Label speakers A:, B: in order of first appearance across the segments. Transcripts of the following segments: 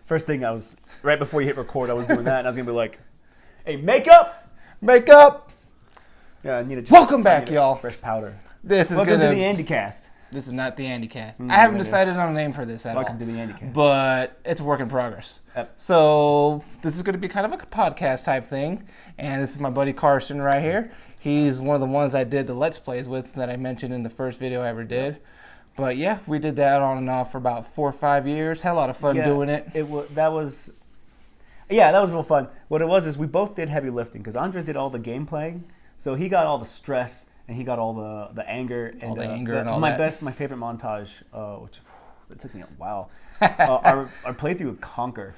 A: First thing I was right before you hit record, I was doing that, and I was gonna be like, "Hey, makeup." Yeah, I need a.
B: Welcome back, y'all.
A: Fresh powder.
B: Welcome
A: to the AndyCast.
B: This is not the AndyCast. I haven't decided on a name for this at all.
A: Welcome to the AndyCast.
B: But it's a work in progress.
A: Yep.
B: So this is going to be kind of a podcast type thing. And this is my buddy Carson right here. He's one of the ones I did the Let's Plays with that I mentioned in the first video I ever did. But yeah, we did that on and off for about 4 or 5 years. Had a lot of fun doing it.
A: That was real fun. What it was is we both did heavy lifting because Andres did all the game playing. So he got all the stress and he got all the anger and my favorite montage, which it took me a while. Our playthrough of Conquer.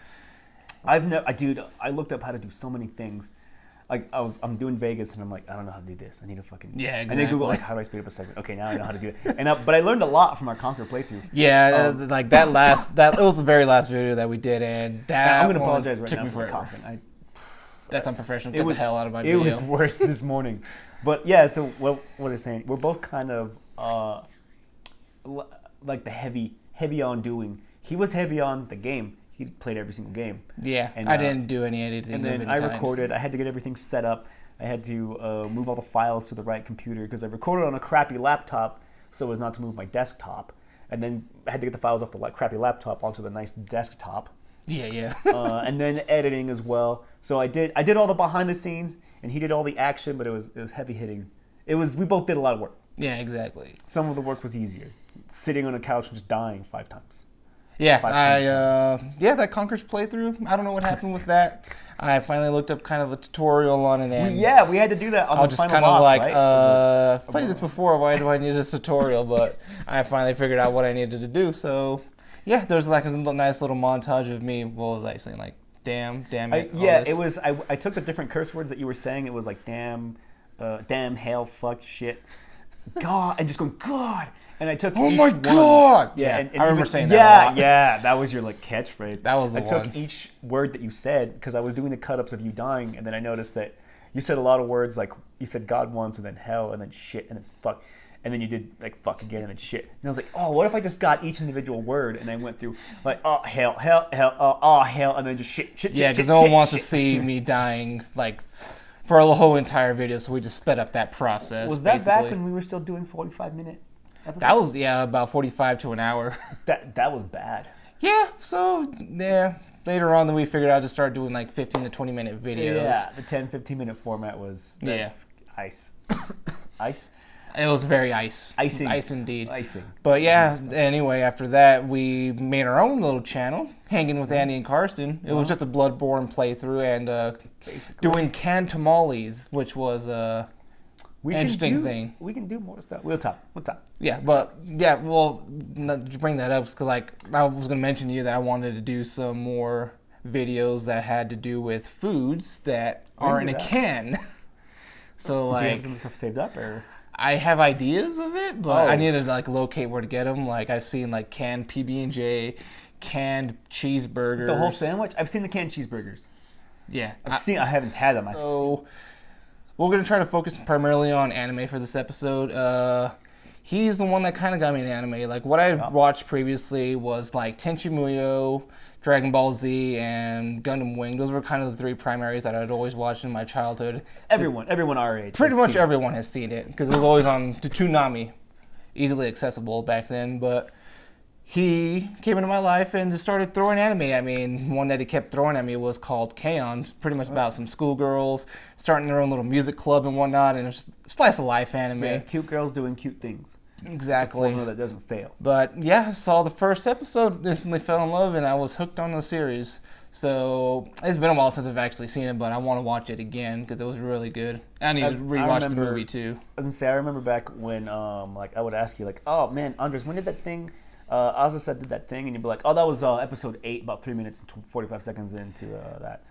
A: I looked up how to do so many things. Like I'm doing Vegas and I'm like, I don't know how to do this. I need to fucking
B: exactly.
A: And then Google like, how do I speed up a segment? Okay, now I know how to do it. And but I learned a lot from our Conquer playthrough.
B: Yeah, like that it was the very last video that we did, and that
A: I'm gonna apologize right now for
B: forever.
A: coughing.
B: That's unprofessional. Get the hell out of my
A: video.
B: video.
A: It was worse this morning. But yeah, so what was I saying? We're both kind of like the heavy on doing. He was heavy on the game. He played every single game.
B: Yeah, and I didn't do any editing.
A: And then I recorded. I had to get everything set up. I had to move all the files to the right computer because I recorded on a crappy laptop so as not to move my desktop. And then I had to get the files off the crappy laptop onto the nice desktop.
B: Yeah.
A: And then editing as well. So I did all the behind the scenes, and he did all the action, but it was heavy hitting. We both did a lot of work.
B: Yeah, exactly.
A: Some of the work was easier, sitting on a couch and just dying 5 times.
B: Yeah, that Conquer's playthrough. I don't know what happened with that. I finally looked up kind of a tutorial on it. And
A: we had to do that on the final boss, right?
B: I was just kind of like, I've played this before. Why do I need a tutorial? But I finally figured out what I needed to do. So yeah, there's like a nice little montage of me. What was I saying? Like, damn it.
A: It was. I took the different curse words that you were saying. It was like damn, hell, fuck, shit, God, and just going God. And I took each
B: my
A: one.
B: God!
A: Yeah, and
B: I remember saying that a lot.
A: Yeah, that was your like catchphrase.
B: That was the one.
A: I took each word that you said because I was doing the cut-ups of you dying, and then I noticed that you said a lot of words like you said God once, and then hell, and then shit, and then fuck. And then you did like fuck again and then shit. And I was like, oh, what if I just got each individual word and I went through like, oh, hell, oh, hell, and then just shit.
B: Yeah, because no one wants to see me dying like for the whole entire video, so we just sped up that process.
A: Was that back when we were still doing 45-minute episodes?
B: That was, about 45 to an hour.
A: That was bad.
B: Yeah, so, later on, then we figured out to start doing like 15 to 20-minute videos.
A: Yeah, the 10-15-minute format was ice. Ice?
B: It was very ice.
A: Icing.
B: Ice indeed.
A: Icing.
B: But yeah, anyway, after that, we made our own little channel, Hanging with Andy and Carson. It was just a Bloodborne playthrough and doing canned tamales, which was an interesting thing.
A: We can do more stuff. We'll talk.
B: Yeah, to bring that up, because like I was going to mention to you that I wanted to do some more videos that had to do with foods that are in a can. So like,
A: do you have some stuff saved up or?
B: I have ideas of it, but I need to like locate where to get them. Like I've seen like canned PB&J, canned cheeseburgers.
A: The whole sandwich? I've seen the canned cheeseburgers.
B: Yeah.
A: I haven't had them.
B: We're going to try to focus primarily on anime for this episode. He's the one that kind of got me into anime. Like what I watched previously was like Tenchi Muyo, Dragon Ball Z, and Gundam Wing. Those were kind of the 3 primaries that I'd always watched in my childhood.
A: Everyone our age.
B: Pretty much everyone has seen it because it was always on Toonami, easily accessible back then. But he came into my life and just started throwing anime at me. And one that he kept throwing at me was called K-On! Pretty much about some schoolgirls starting their own little music club and whatnot. And it's just slice of life anime.
A: Yeah, cute girls doing cute things.
B: Exactly.
A: It's a formula that doesn't fail.
B: But yeah, saw the first episode, instantly fell in love, and I was hooked on the series. So it's been a while since I've actually seen it, but I want to watch it again because it was really good. I need to rewatch the movie too.
A: I was gonna say, I remember back when like I would ask you like, oh man, Andres, when did that thing? Ozzy said did that thing, and you'd be like, oh, that was episode 8, about 3 minutes and 45 seconds into that.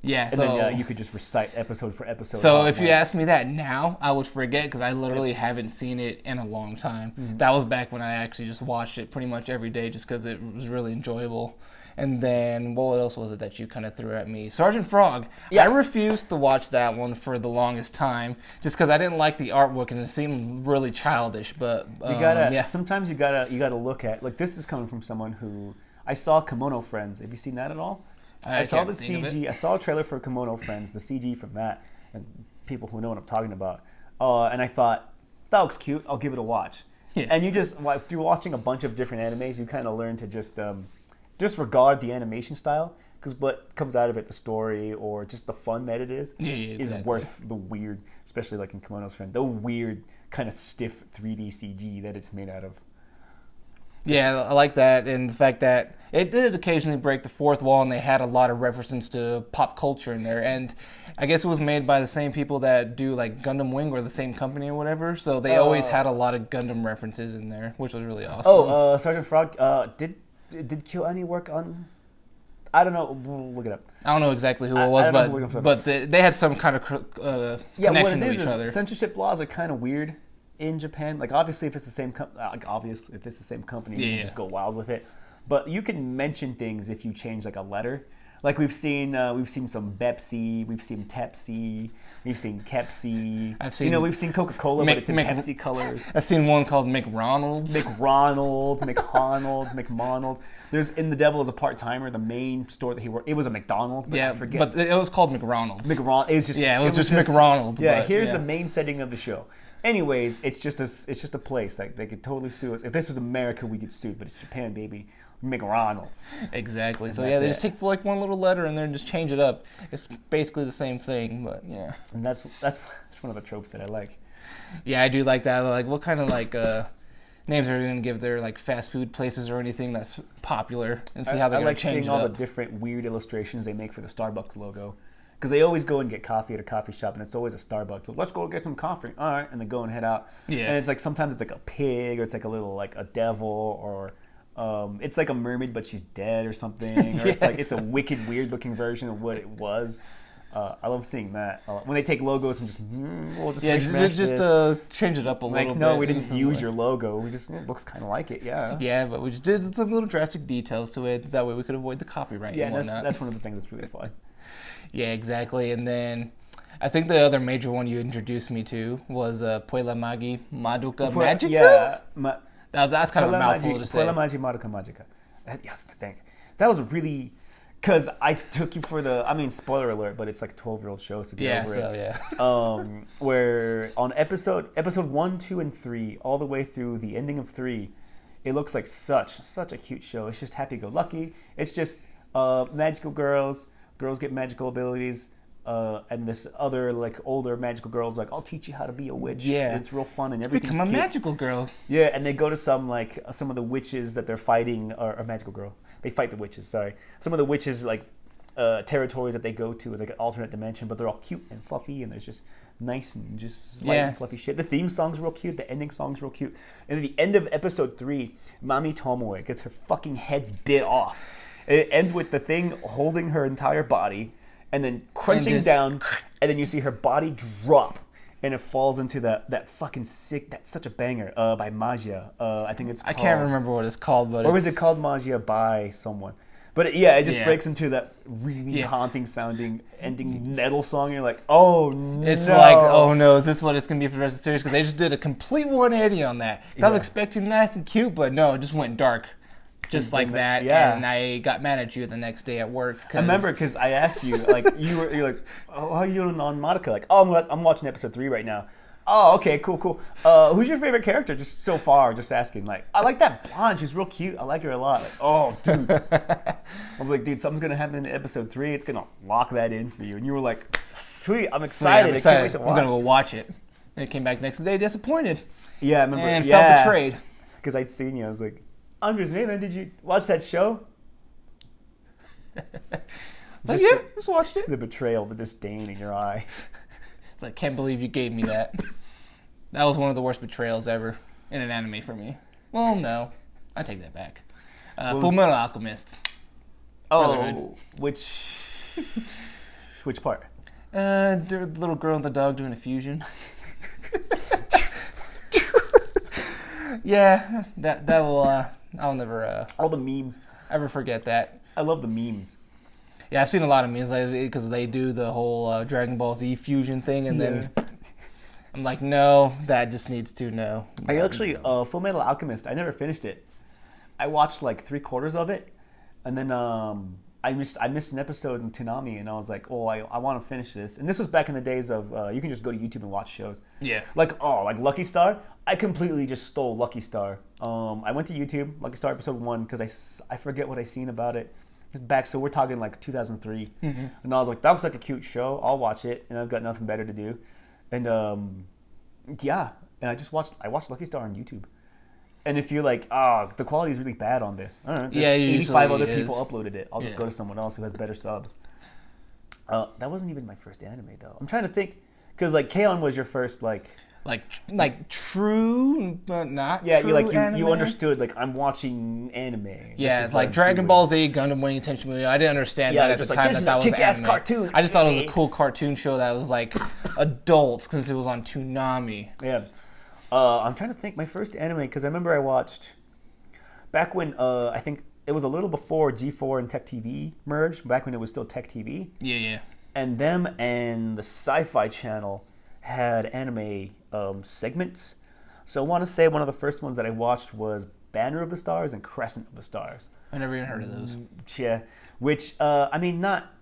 B: Yeah,
A: and then you could just recite episode for episode.
B: So if you ask me that now, I would forget because I literally haven't seen it in a long time. Mm-hmm. That was back when I actually just watched it pretty much every day just because it was really enjoyable. And then what else was it that you kind of threw at me? Sergeant Frog. Yeah. I refused to watch that one for the longest time just because I didn't like the artwork and it seemed really childish. But
A: sometimes you gotta look at, like, this is coming from someone who I saw Kimono Friends. Have you seen that at all? I saw the CG. I saw a trailer for Kimono Friends, the CG from that, and people who know what I'm talking about. And I thought, that looks cute. I'll give it a watch. Yeah. And you just, through watching a bunch of different animes, you kind of learn to just disregard the animation style, because what comes out of it, the story or just the fun that it is, is worth the weird, especially like in Kimono's Friend, the weird kind of stiff 3D CG that it's made out of.
B: Yeah, I like that, and the fact that it did occasionally break the fourth wall, and they had a lot of references to pop culture in there. And I guess it was made by the same people that do like Gundam Wing, or the same company or whatever. So they always had a lot of Gundam references in there, which was really awesome.
A: Sergeant Frog, did KyoAni work on? I don't know. We'll look it up.
B: I don't know exactly who it was, but they had some kind of connection to each other.
A: Censorship laws are kind of weird in Japan. Like, obviously, if it's the same company, you just go wild with it. But you can mention things if you change like a letter. Like we've seen some Bepsi, we've seen Tepsi, we've seen Kepsi. We've seen Coca-Cola, but it's in Pepsi colors.
B: I've seen one called McRonald's.
A: McDonald's. There's in The Devil is a Part-Timer, the main store that he worked. It was a McDonald's, but I forget.
B: But it was called McRonald's.
A: It was just
B: McRonald's.
A: Yeah, here's the main setting of the show. Anyways, it's just a place. Like, they could totally sue us. If this was America, we get sued, but it's Japan, baby. McRonald's.
B: Exactly. So they just take like one little letter and then just change it up. It's basically the same thing, but yeah.
A: And that's one of the tropes that I like.
B: Yeah, I do like that. Like, what kind of like names are they going to give their like fast food places or anything that's popular, and see how they're going to change it up.
A: I like seeing all the different weird illustrations they make for the Starbucks logo. Because they always go and get coffee at a coffee shop, and it's always a Starbucks. So let's go get some coffee. All right, and they go and head out. Yeah. And it's like sometimes it's like a pig, or it's like a little like a devil, or it's like a mermaid but she's dead or something. Or it's like it's a wicked, weird looking version of what it was. I love seeing that when they take logos and just we'll just
B: change it up a little bit.
A: No, we didn't use your logo. We just it looks kind of like it. Yeah.
B: Yeah, but we just did some little drastic details to it. That way we could avoid the copyright.
A: Yeah, and that's one of the things that's really fun.
B: Yeah, exactly. And then I think the other major one you introduced me to was Puella Magi Madoka Magica.
A: Yeah,
B: that's kind of a mouthful to say.
A: Puella Magi Madoka Magica. Yes, I think that was really. Because I took you for spoiler alert, but it's like a 12-year-old show, so get over it. Where on episode 1, 2, and 3, all the way through the ending of 3, it looks like such a cute show. It's just happy-go-lucky. It's just magical girls get magical abilities, and this other like older magical girl's like, I'll teach you how to be a witch. Yeah, it's real fun and everything's
B: become a magical girl.
A: Yeah, and they go to some of the witches that they're fighting, or a magical girl. They fight the witches. Sorry, some of the witches like territories that they go to is like an alternate dimension, but they're all cute and fluffy, and there's just nice and just slight and fluffy shit. The theme song's real cute. The ending song's real cute. And at the end of episode 3, Mami Tomoe gets her fucking head bit off. It ends with the thing holding her entire body and then crunching down, and then you see her body drop, and it falls into that fucking sick. That's such a banger by Magia. I think it's called,
B: I can't remember what it's called, but
A: was it called Magia by someone? But it just breaks into that really haunting sounding ending metal song. And you're like, oh no.
B: It's like, oh no, is this what it's going to be for the rest of the series? Because they just did a complete 180 on that. I was expecting nice and cute, but no, it just went dark. Just like that, and I got mad at you the next day at work.
A: I remember because I asked you, like, you're like, oh, how are you doing on Madoka? Like, oh, I'm watching episode 3 right now. Oh, okay, cool. Who's your favorite character? Just so far, just asking. Like, I like that blonde. She's real cute. I like her a lot. Like, oh, dude. I was like, dude, something's gonna happen in episode 3. It's gonna lock that in for you. And you were like, sweet. I'm excited. I can't wait to watch.
B: I'm gonna go watch it. And it came back next day disappointed.
A: Yeah, I remember.
B: And felt betrayed.
A: Because I'd seen you. I was like, Andres, hey man, did you watch that show?
B: Just watched it.
A: The betrayal, the disdain in your eyes.
B: It's like, can't believe you gave me that. That was one of the worst betrayals ever in an anime for me. Well, no, I take that back. Fullmetal Alchemist.
A: Oh, which part?
B: The little girl and the dog doing a fusion. Yeah, that will. I'll never.
A: All the memes.
B: Ever forget that.
A: I love the memes.
B: Yeah, I've seen a lot of memes because they do the whole Dragon Ball Z fusion thing, and then I'm like, no, that just needs to know.
A: I actually, Fullmetal Alchemist, I never finished it. I watched like 3/4 of it, And then I missed an episode in Toonami, and I was like, oh, I want to finish this. And this was back in the days of you can just go to YouTube and watch shows.
B: Yeah.
A: Like Lucky Star. I completely just stole Lucky Star. I went to YouTube, Lucky Star episode 1, because I forget what I seen about it. It's back, so we're talking like 2003, and I was like, that looks like a cute show. I'll watch it, and I've got nothing better to do, and yeah, and I watched Lucky Star on YouTube, and if you're like, the quality is really bad on this, I don't know, there's 85 other people uploaded it. I'll just go to someone else who has better subs. That wasn't even my first anime though. I'm trying to think, because like K-On! Was your first
B: like true, but not.
A: Yeah,
B: true
A: you understood like I'm watching anime.
B: Yeah, it's like Dragon Ball Z, Gundam Wing, Tension Muyo. I didn't understand that at the time that was
A: kick-ass
B: anime.
A: Cartoon.
B: I just thought it was a cool cartoon show that was like adults since it was on Toonami.
A: Yeah, I'm trying to think my first anime because I remember I watched back when I think it was a little before G4 and Tech TV merged. Back when it was still Tech TV.
B: Yeah.
A: And them and the Sci-Fi Channel had anime segments. So I want to say one of the first ones that I watched was Banner of the Stars and Crescent of the Stars.
B: I never even heard of those.
A: Yeah, which I mean, not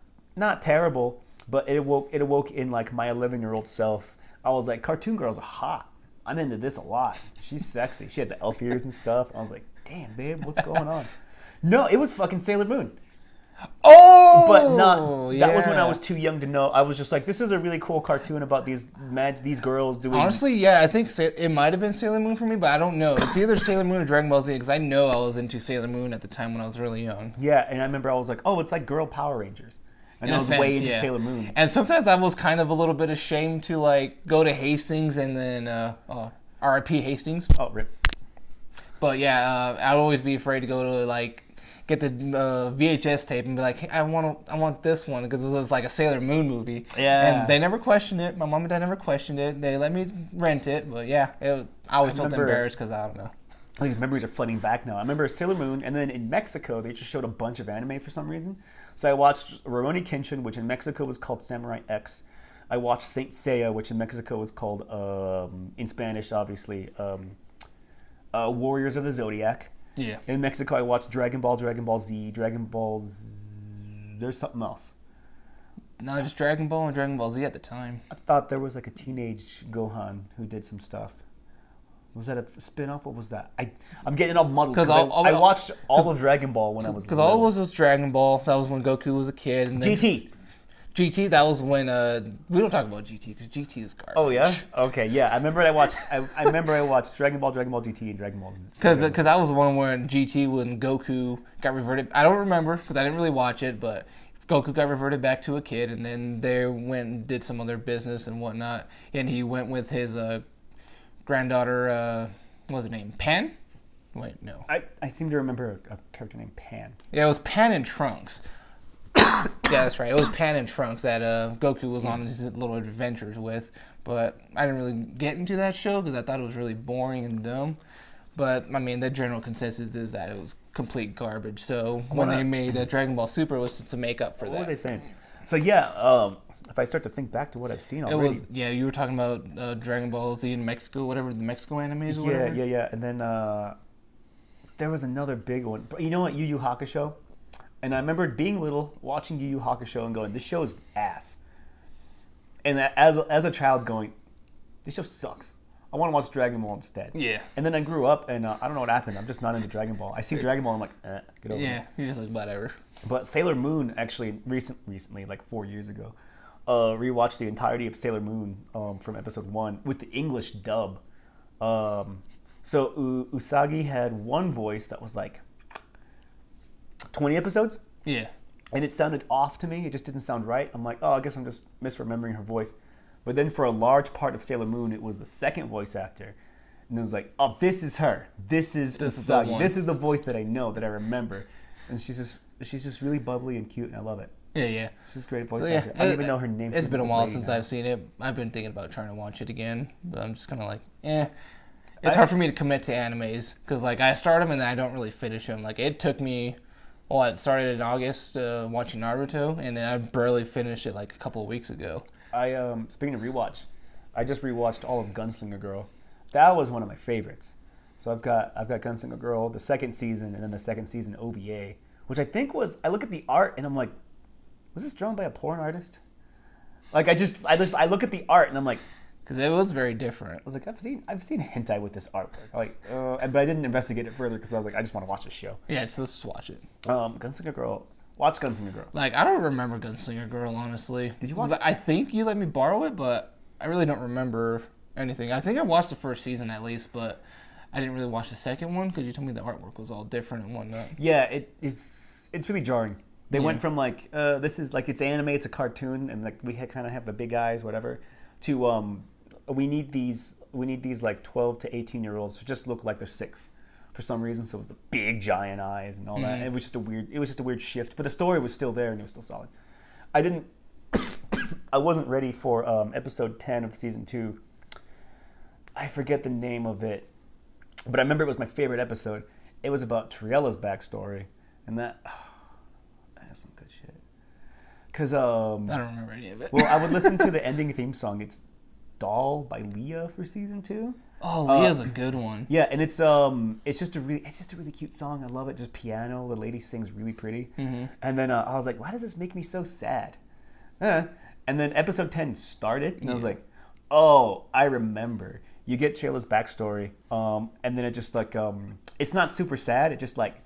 A: terrible, but it awoke in like my 11-year-old self. I was like, cartoon girls are hot. I'm into this a lot. She's sexy. She had the elf ears and stuff. I was like, damn, babe, what's going on? No, it was fucking Sailor Moon.
B: Oh,
A: but not. That was when I was too young to know. I was just like, this is a really cool cartoon about these girls doing.
B: Honestly, yeah, I think it might have been Sailor Moon for me, but I don't know. It's either Sailor Moon or Dragon Ball Z because I know I was into Sailor Moon at the time when I was really young.
A: Yeah, and I remember I was like, oh, it's like Girl Power Rangers, and I was way into Sailor Moon.
B: And sometimes I was kind of a little bit ashamed to like go to Hastings and then R.I.P. Hastings.
A: Oh, rip.
B: But yeah, I'd always be afraid to go to like. Get the VHS tape and be like, hey, I want this one because it was like a Sailor Moon movie.
A: Yeah.
B: And they never questioned it. My mom and dad never questioned it. They let me rent it, but yeah, I always felt embarrassed because I don't know.
A: These memories are flooding back now. I remember Sailor Moon, and then in Mexico they just showed a bunch of anime for some reason. So I watched Rurouni Kenshin, which in Mexico was called Samurai X. I watched Saint Seiya, which in Mexico was called, in Spanish obviously, Warriors of the Zodiac.
B: Yeah.
A: In Mexico, I watched Dragon Ball, Dragon Ball Z, There's something else.
B: No, just Dragon Ball and Dragon Ball Z at the time.
A: I thought there was like a teenage Gohan who did some stuff. Was that a spin-off? What was that? I'm getting all muddled because I watched all of Dragon Ball when I was little.
B: Because all it was Dragon Ball. That was when Goku was a kid. And GT, that was when we don't talk about GT because GT is garbage.
A: Oh yeah, okay, yeah. I remember I watched Dragon Ball GT, and Dragon Ball Z.
B: Because that was one where GT when Goku got reverted. I don't remember because I didn't really watch it, but Goku got reverted back to a kid, and then they went and did some other business and whatnot, and he went with his granddaughter. What was her name? Pan? Wait, no.
A: I seem to remember a character named Pan.
B: Yeah, it was Pan and Trunks. Yeah, that's right. It was Pan and Trunks that Goku was on his little adventures with. But I didn't really get into that show because I thought it was really boring and dumb. But, I mean, the general consensus is that it was complete garbage. So when they made Dragon Ball Super, it was to make up for that.
A: What was I saying? So, yeah, if I start to think back to what I've seen already.
B: You were talking about Dragon Ball Z in Mexico, whatever, the Mexico animes or whatever?
A: Yeah. And then there was another big one. You know what? Yu Yu Hakusho? And I remember being little, watching Yu Yu Hakusho and going, this show is ass. And as a child going, this show sucks. I want to watch Dragon Ball instead.
B: Yeah.
A: And then I grew up and I don't know what happened. I'm just not into Dragon Ball. I see Dragon Ball and I'm like, get over it.
B: Yeah, you're just like, whatever.
A: But Sailor Moon actually recently, like 4 years ago, rewatched the entirety of Sailor Moon from episode 1 with the English dub. So Usagi had one voice that was like 20 episodes.
B: Yeah.
A: And it sounded off to me. It just didn't sound right. I'm like, I guess I'm just misremembering her voice. But then for a large part of Sailor Moon, it was the second voice actor. And it was like, this is her. This is Usagi. This is the voice that I know, that I remember. And she's just really bubbly and cute, and I love it.
B: Yeah.
A: She's a great voice actor. I don't even know her name.
B: It's been a while since I've seen it. I've been thinking about trying to watch it again. But I'm just kind of like, It's hard for me to commit to animes. Because like, I start them and then I don't really finish them. Like, it took me... Well, it started in August watching Naruto, and then I barely finished it like a couple of weeks ago.
A: Speaking of rewatch, I just rewatched all of Gunslinger Girl. That was one of my favorites. So I've got Gunslinger Girl, the second season, and then the second season OVA, which I think was, I look at the art and I'm like, was this drawn by a porn artist? Like I look at the art and I'm like,
B: because it was very different.
A: I was like, I've seen hentai with this artwork. Like, but I didn't investigate it further because I was like, I just want to watch this show.
B: Yeah, so let's watch it.
A: Gunslinger Girl. Watch Gunslinger Girl.
B: Like, I don't remember Gunslinger Girl, honestly.
A: Did you watch it?
B: I think you let me borrow it, but I really don't remember anything. I think I watched the first season at least, but I didn't really watch the second one because you told me the artwork was all different and whatnot.
A: Yeah, it's really jarring. They went from like this is like it's anime, it's a cartoon, and like we kind of have the big eyes, whatever, to we need these like 12 to 18-year-olds to just look like they're 6 for some reason. So it was the big giant eyes and all that. And it was just a weird shift, but the story was still there and it was still solid. I wasn't ready for episode 10 of season 2. I forget the name of it, but I remember it was my favorite episode. It was about Triella's backstory, and that's some good shit. Cause
B: I don't remember any of it.
A: Well, I would listen to the ending theme song. It's Doll by Leah for season 2.
B: Oh, Leah's a good one.
A: Yeah, and it's just a really cute song. I love it. Just piano. The lady sings really pretty. Mm-hmm. And then I was like, why does this make me so sad? And then episode 10 started, and I was like, oh, I remember. You get Triella's backstory, and then it just like it's not super sad. It just like,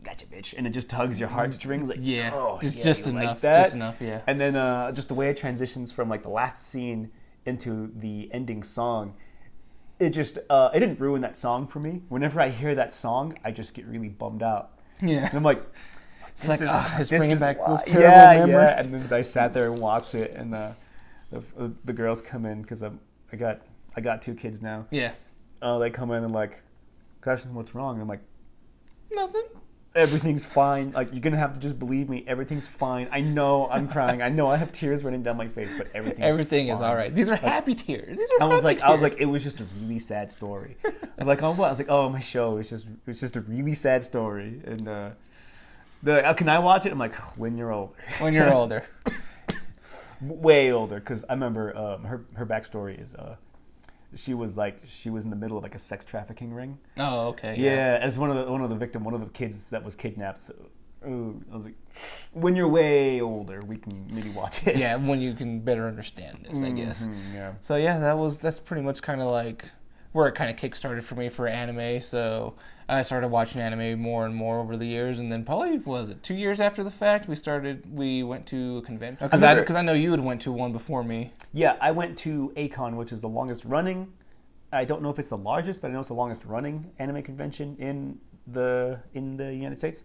A: gotcha, bitch, and it just tugs your heartstrings. Like,
B: just enough,
A: like that.
B: Just enough, yeah.
A: And then just the way it transitions from like the last scene into the ending song, it didn't ruin that song for me. Whenever I hear that song, I just get really bummed out.
B: Yeah.
A: And I'm like,
B: it's bringing back those terrible memories.
A: Yeah. And then I sat there and watched it, and the girls come in because I got 2 kids now.
B: Yeah.
A: They come in and like, Carson, what's wrong? And I'm like,
B: nothing.
A: Everything's fine. Like, you're gonna have to just believe me. Everything's fine. I know I'm crying. I know I have tears running down my face, but everything
B: is all right. These are happy tears.
A: I was like, it was just a really sad story. I'm like, oh what? I was like, oh, my show. It's just a really sad story. And can I watch it? I'm like, when you're older.
B: When you're older.
A: Way older, because I remember her backstory is she was in the middle of like a sex trafficking ring.
B: Oh, okay.
A: Yeah, as one of the kids that was kidnapped. So, I was like, when you're way older, we can maybe watch it.
B: Yeah, when you can better understand this, I guess.
A: Yeah.
B: So yeah, that's pretty much kind of like where it kind of kickstarted for me for anime. So I started watching anime more and more over the years, and then probably, 2 years after the fact, we went to a convention. Because I know you had went to one before me.
A: Yeah, I went to A-Kon, which is the longest running. I don't know if it's the largest, but I know it's the longest running anime convention in the United States.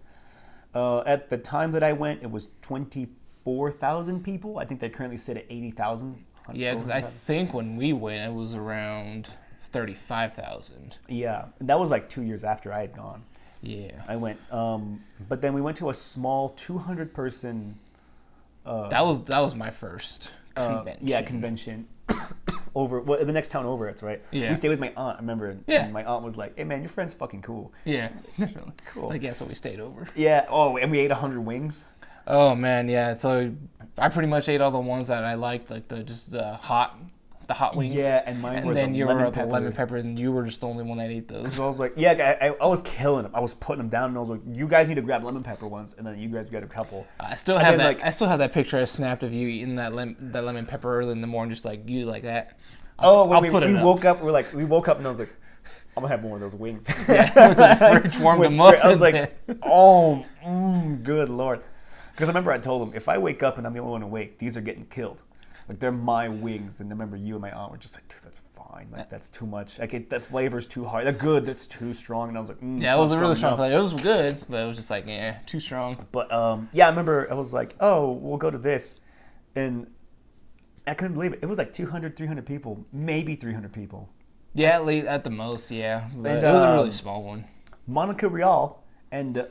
A: At the time that I went, it was 24,000 people. I think they currently sit at 80,000.
B: Yeah, because I think when we went, it was around 35,000.
A: Yeah, and that was like 2 years after I had gone.
B: Yeah,
A: I went, but then we went to a small 200-person.
B: That was my first convention.
A: Convention. Over the next town over, it's right.
B: Yeah.
A: We stayed with my aunt. I remember. And my aunt was like, "Hey man, your friend's fucking cool."
B: Yeah,
A: it's cool.
B: Like, yeah, so we stayed over.
A: Yeah. Oh, and we ate 100 wings.
B: Oh man, yeah. So I pretty much ate all the ones that I liked, like the hot wings.
A: Yeah, and mine were
B: then
A: the
B: you
A: lemon
B: were
A: pepper.
B: the lemon pepper, and you were just the only one that ate those.
A: So I was like, I was killing them. I was putting them down, and I was like, you guys need to grab lemon pepper ones, and then you guys got a couple.
B: I still have that. I still have that picture I snapped of you eating that lemon pepper early in the morning, just like you like that.
A: When we woke up, we woke up, and I was like, I'm gonna have more of those wings.
B: Yeah, went to the fridge, warmed them up.
A: I was like, oh, good Lord. Because I remember I told them, if I wake up and I'm the only one awake, these are getting killed. Like, they're my wings. And I remember you and my aunt were just like, dude, that's fine. Like, that's too much. Like, that flavor's too hard. They're good. That's too strong. And I was like,
B: yeah, it was a really strong flavor. It was good, but it was just like, too strong.
A: But, I remember I was like, oh, we'll go to this. And I couldn't believe it. It was like 200, 300 people. Maybe 300 people.
B: Yeah, at the most, yeah. But it was a really small one.
A: Monica Rial and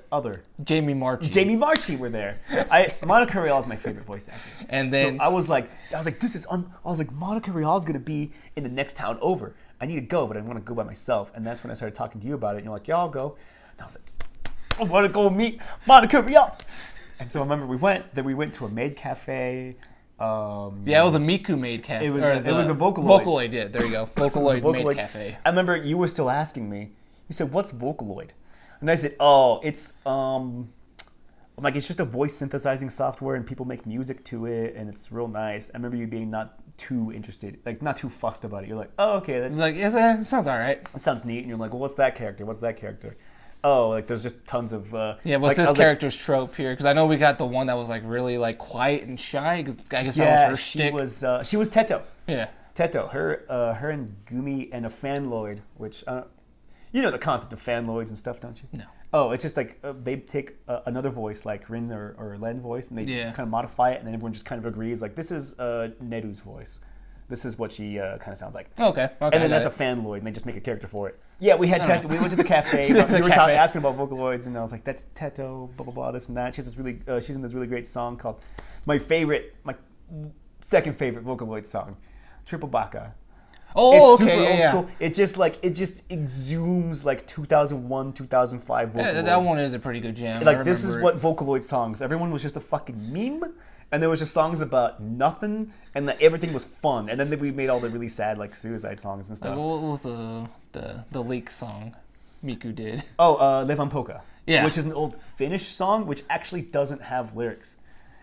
B: Jamie Marchi
A: were there. Monica Rial is my favorite voice actor.
B: And then
A: so I was like, Monica Rial is gonna be in the next town over. I need to go, but I want to go by myself. And that's when I started talking to you about it. And you're like, yeah, I'll go. And I was like, I want to go meet Monica Rial. And so I remember we went to a maid cafe.
B: It was a Miku maid cafe.
A: It was a Vocaloid.
B: Vocaloid, yeah, there you go. Vocaloid maid cafe.
A: I remember you were still asking me. You said, "What's Vocaloid?" And I said, "Oh, it's like it's just a voice synthesizing software, and people make music to it, and it's real nice. I remember you being not too interested, like not too fussed about it. You're like, oh, okay, that's
B: It's like, yes, it sounds all right.
A: It sounds neat, and you're like, well, what's that character? What's that character? Oh, like there's just tons of
B: what's
A: like,
B: this character's trope here? Because I know we got the one that was like really like quiet and shy. Cause I guess that was her shtick.
A: She was Teto.
B: Yeah,
A: Teto. Her and Gumi and a fanloid, which you know the concept of fanloids and stuff, don't you?
B: No.
A: Oh, it's just like they take another voice, like Rin or Len voice, and they kind of modify it, and then everyone just kind of agrees, like this is Neru's voice. This is what she kind of sounds like.
B: Okay.
A: And then that's a fanloid, and they just make a character for it. Yeah, we had Teto. We went to the cafe. We were asking about Vocaloids, and I was like, "That's Teto." Blah blah blah. This and that. She's in this really great song called my second favorite Vocaloid song, Triple Baka.
B: Oh,
A: it's
B: okay,
A: super old
B: yeah.
A: school. It just exudes like 2001, 2005 Vocaloid.
B: Yeah, that one is a pretty good jam.
A: Like this is what Vocaloid songs. Everyone was just a fucking meme. And there was just songs about nothing, and everything was fun. And then we made all the really sad, like suicide songs and stuff.
B: What was the leak song Miku did?
A: Oh, Levan Polka.
B: Yeah.
A: Which is an old Finnish song, which actually doesn't have lyrics.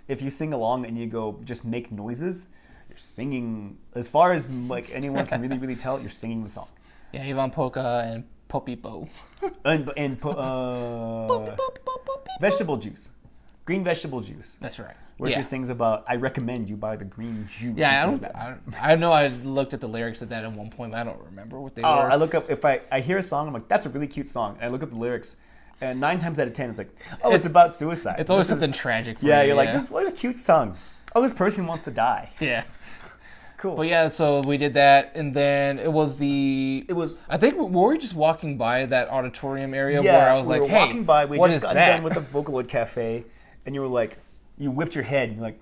A: If you sing along and you go just make noises, you're singing. As far as like anyone can really, really tell, you're singing the song.
B: Yeah, Levan Polka and Popipo.
A: Vegetable juice, green vegetable juice.
B: That's right.
A: Where she sings about, I recommend you buy the green juice.
B: Yeah, I know I looked at the lyrics of that at one point, but I don't remember what they were.
A: I look up, if I hear a song, I'm like, that's a really cute song. And I look up the lyrics, and 9 times out of 10, it's like, it's about suicide.
B: It's always something tragic.
A: You're like, what a cute song. Oh, this person wants to die.
B: Yeah.
A: Cool.
B: But yeah, so we did that, and then it was. I think were we just walking by that auditorium area where I was like, hey,
A: walking by. We just got
B: that?
A: done with the Vocaloid Cafe, and you were like, you whipped your head, and you're like,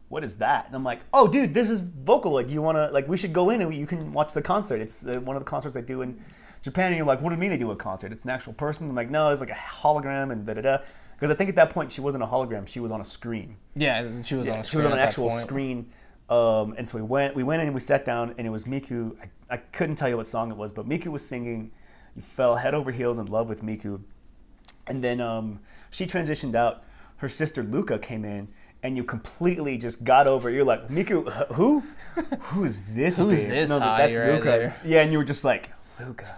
A: what is that? And I'm like, oh, dude, this is Vocaloid. You want to, like, we should go in and you can watch the concert. It's one of the concerts I do in Japan. And you're like, what do you mean they do a concert? It's an actual person? I'm like, no, it's like a hologram and da-da-da. Because I think at that point she wasn't a hologram. She was on a screen.
B: Yeah, she was on a screen.
A: She was on an actual screen. And so we went in and we sat down, and it was Miku. I couldn't tell you what song it was, but Miku was singing. You fell head over heels in love with Miku. And then she transitioned out. Her sister Luca came in, and you completely just got over. You're like, Miku, who? Who is this?
B: Who's this?
A: No, that's
B: right
A: Luca.
B: There.
A: Yeah, and you were just like, Luca.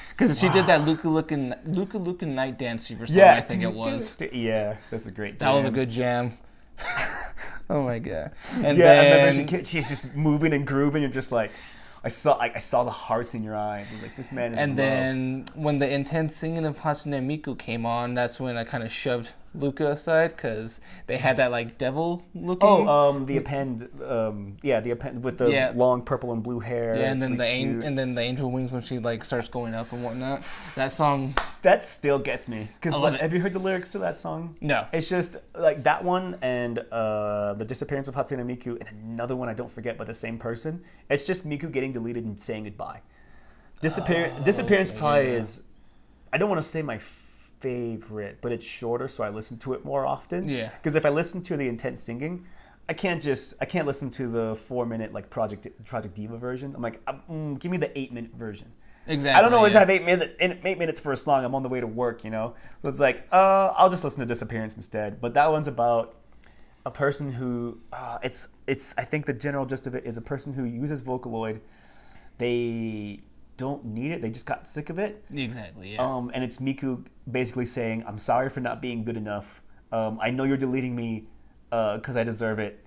B: Because she did that Luca looking night dance super song. I think it was.
A: Yeah, that's a great jam.
B: That was a good jam. Oh my god. And
A: yeah,
B: then,
A: I remember she's just moving and grooving. You're just like, I saw the hearts in your eyes. I was like, this man is
B: And
A: in
B: then when the intense singing of Hatsune Miku came on, that's when I kind of shoved Luca aside because they had that like devil looking.
A: The append. The append with the long purple and blue hair.
B: Yeah, and then the angel wings when she like starts going up and whatnot. That song.
A: That still gets me because have you heard the lyrics to that song?
B: No.
A: It's just like that one and the disappearance of Hatsune Miku and another one I don't forget, but the same person. It's just Miku getting deleted and saying goodbye. Disappearance probably is. I don't want to say my favorite, but it's shorter, so I listen to it more often.
B: Yeah.
A: Because if I listen to the intense singing, I can't listen to the 4-minute like Project Diva version. I'm like, give me the 8-minute version.
B: Exactly.
A: I don't always have 8 minutes for a song. I'm on the way to work, you know. So it's like, I'll just listen to Disappearance instead. But that one's about a person who it's. I think the general gist of it is a person who uses Vocaloid. They don't need it. They just got sick of it.
B: Exactly. Yeah.
A: And it's Miku basically saying, "I'm sorry for not being good enough. I know you're deleting me because I deserve it."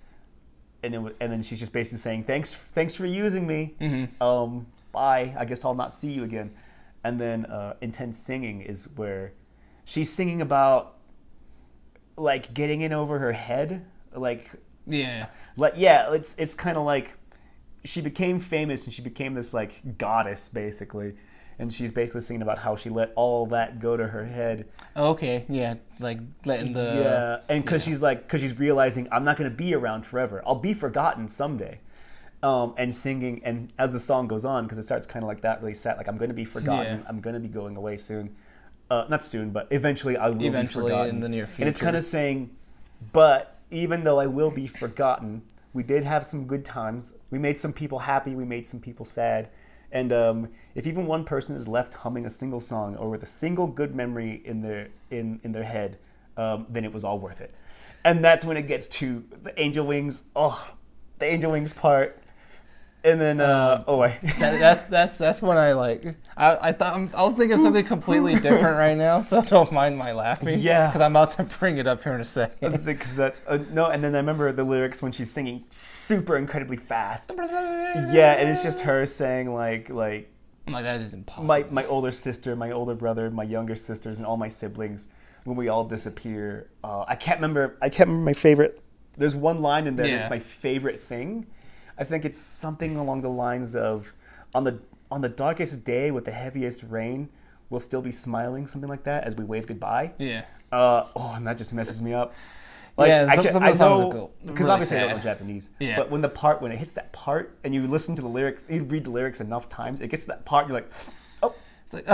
A: And then she's just basically saying, "Thanks for using me.
B: Mm-hmm.
A: Bye. I guess I'll not see you again." And then intense singing is where she's singing about like getting in over her head, it's kind of like she became famous and she became this like goddess basically, and she's basically singing about how she let all that go to her head.
B: Okay, yeah, like letting the
A: because she's realizing I'm not going to be around forever. I'll be forgotten someday. And singing, and as the song goes on, because it starts kind of like that, really sad, like I'm going to be forgotten. I'm going to be going away soon. Not soon, but eventually I will be forgotten.
B: In the near future.
A: And it's kind of saying, but even though I will be forgotten, we did have some good times. We made some people happy. We made some people sad. And if even one person is left humming a single song or with a single good memory in their head, then it was all worth it. And that's when it gets to the angel wings. Oh, the angel wings part. And then,
B: that's when I was thinking of something completely different right now, so don't mind my laughing.
A: Yeah.
B: Because I'm about to bring it up here in a second.
A: No, and then I remember the lyrics when she's singing super incredibly fast. Yeah, and it's just her saying like
B: I'm like, that is impossible.
A: My older sister, my older brother, my younger sisters, and all my siblings, when we all disappear. I can't remember my favorite. There's one line in there that's my favorite thing. I think it's something along the lines of, on the darkest day with the heaviest rain, we'll still be smiling, something like that, as we wave goodbye.
B: Yeah.
A: And that just messes me up. Like,
B: some of the songs are cool.
A: Because
B: really
A: obviously
B: sad.
A: I don't know Japanese.
B: Yeah.
A: But when it hits that part, and you listen to the lyrics, you read the lyrics enough times, it gets to that part, you're like, oh.
B: It's like,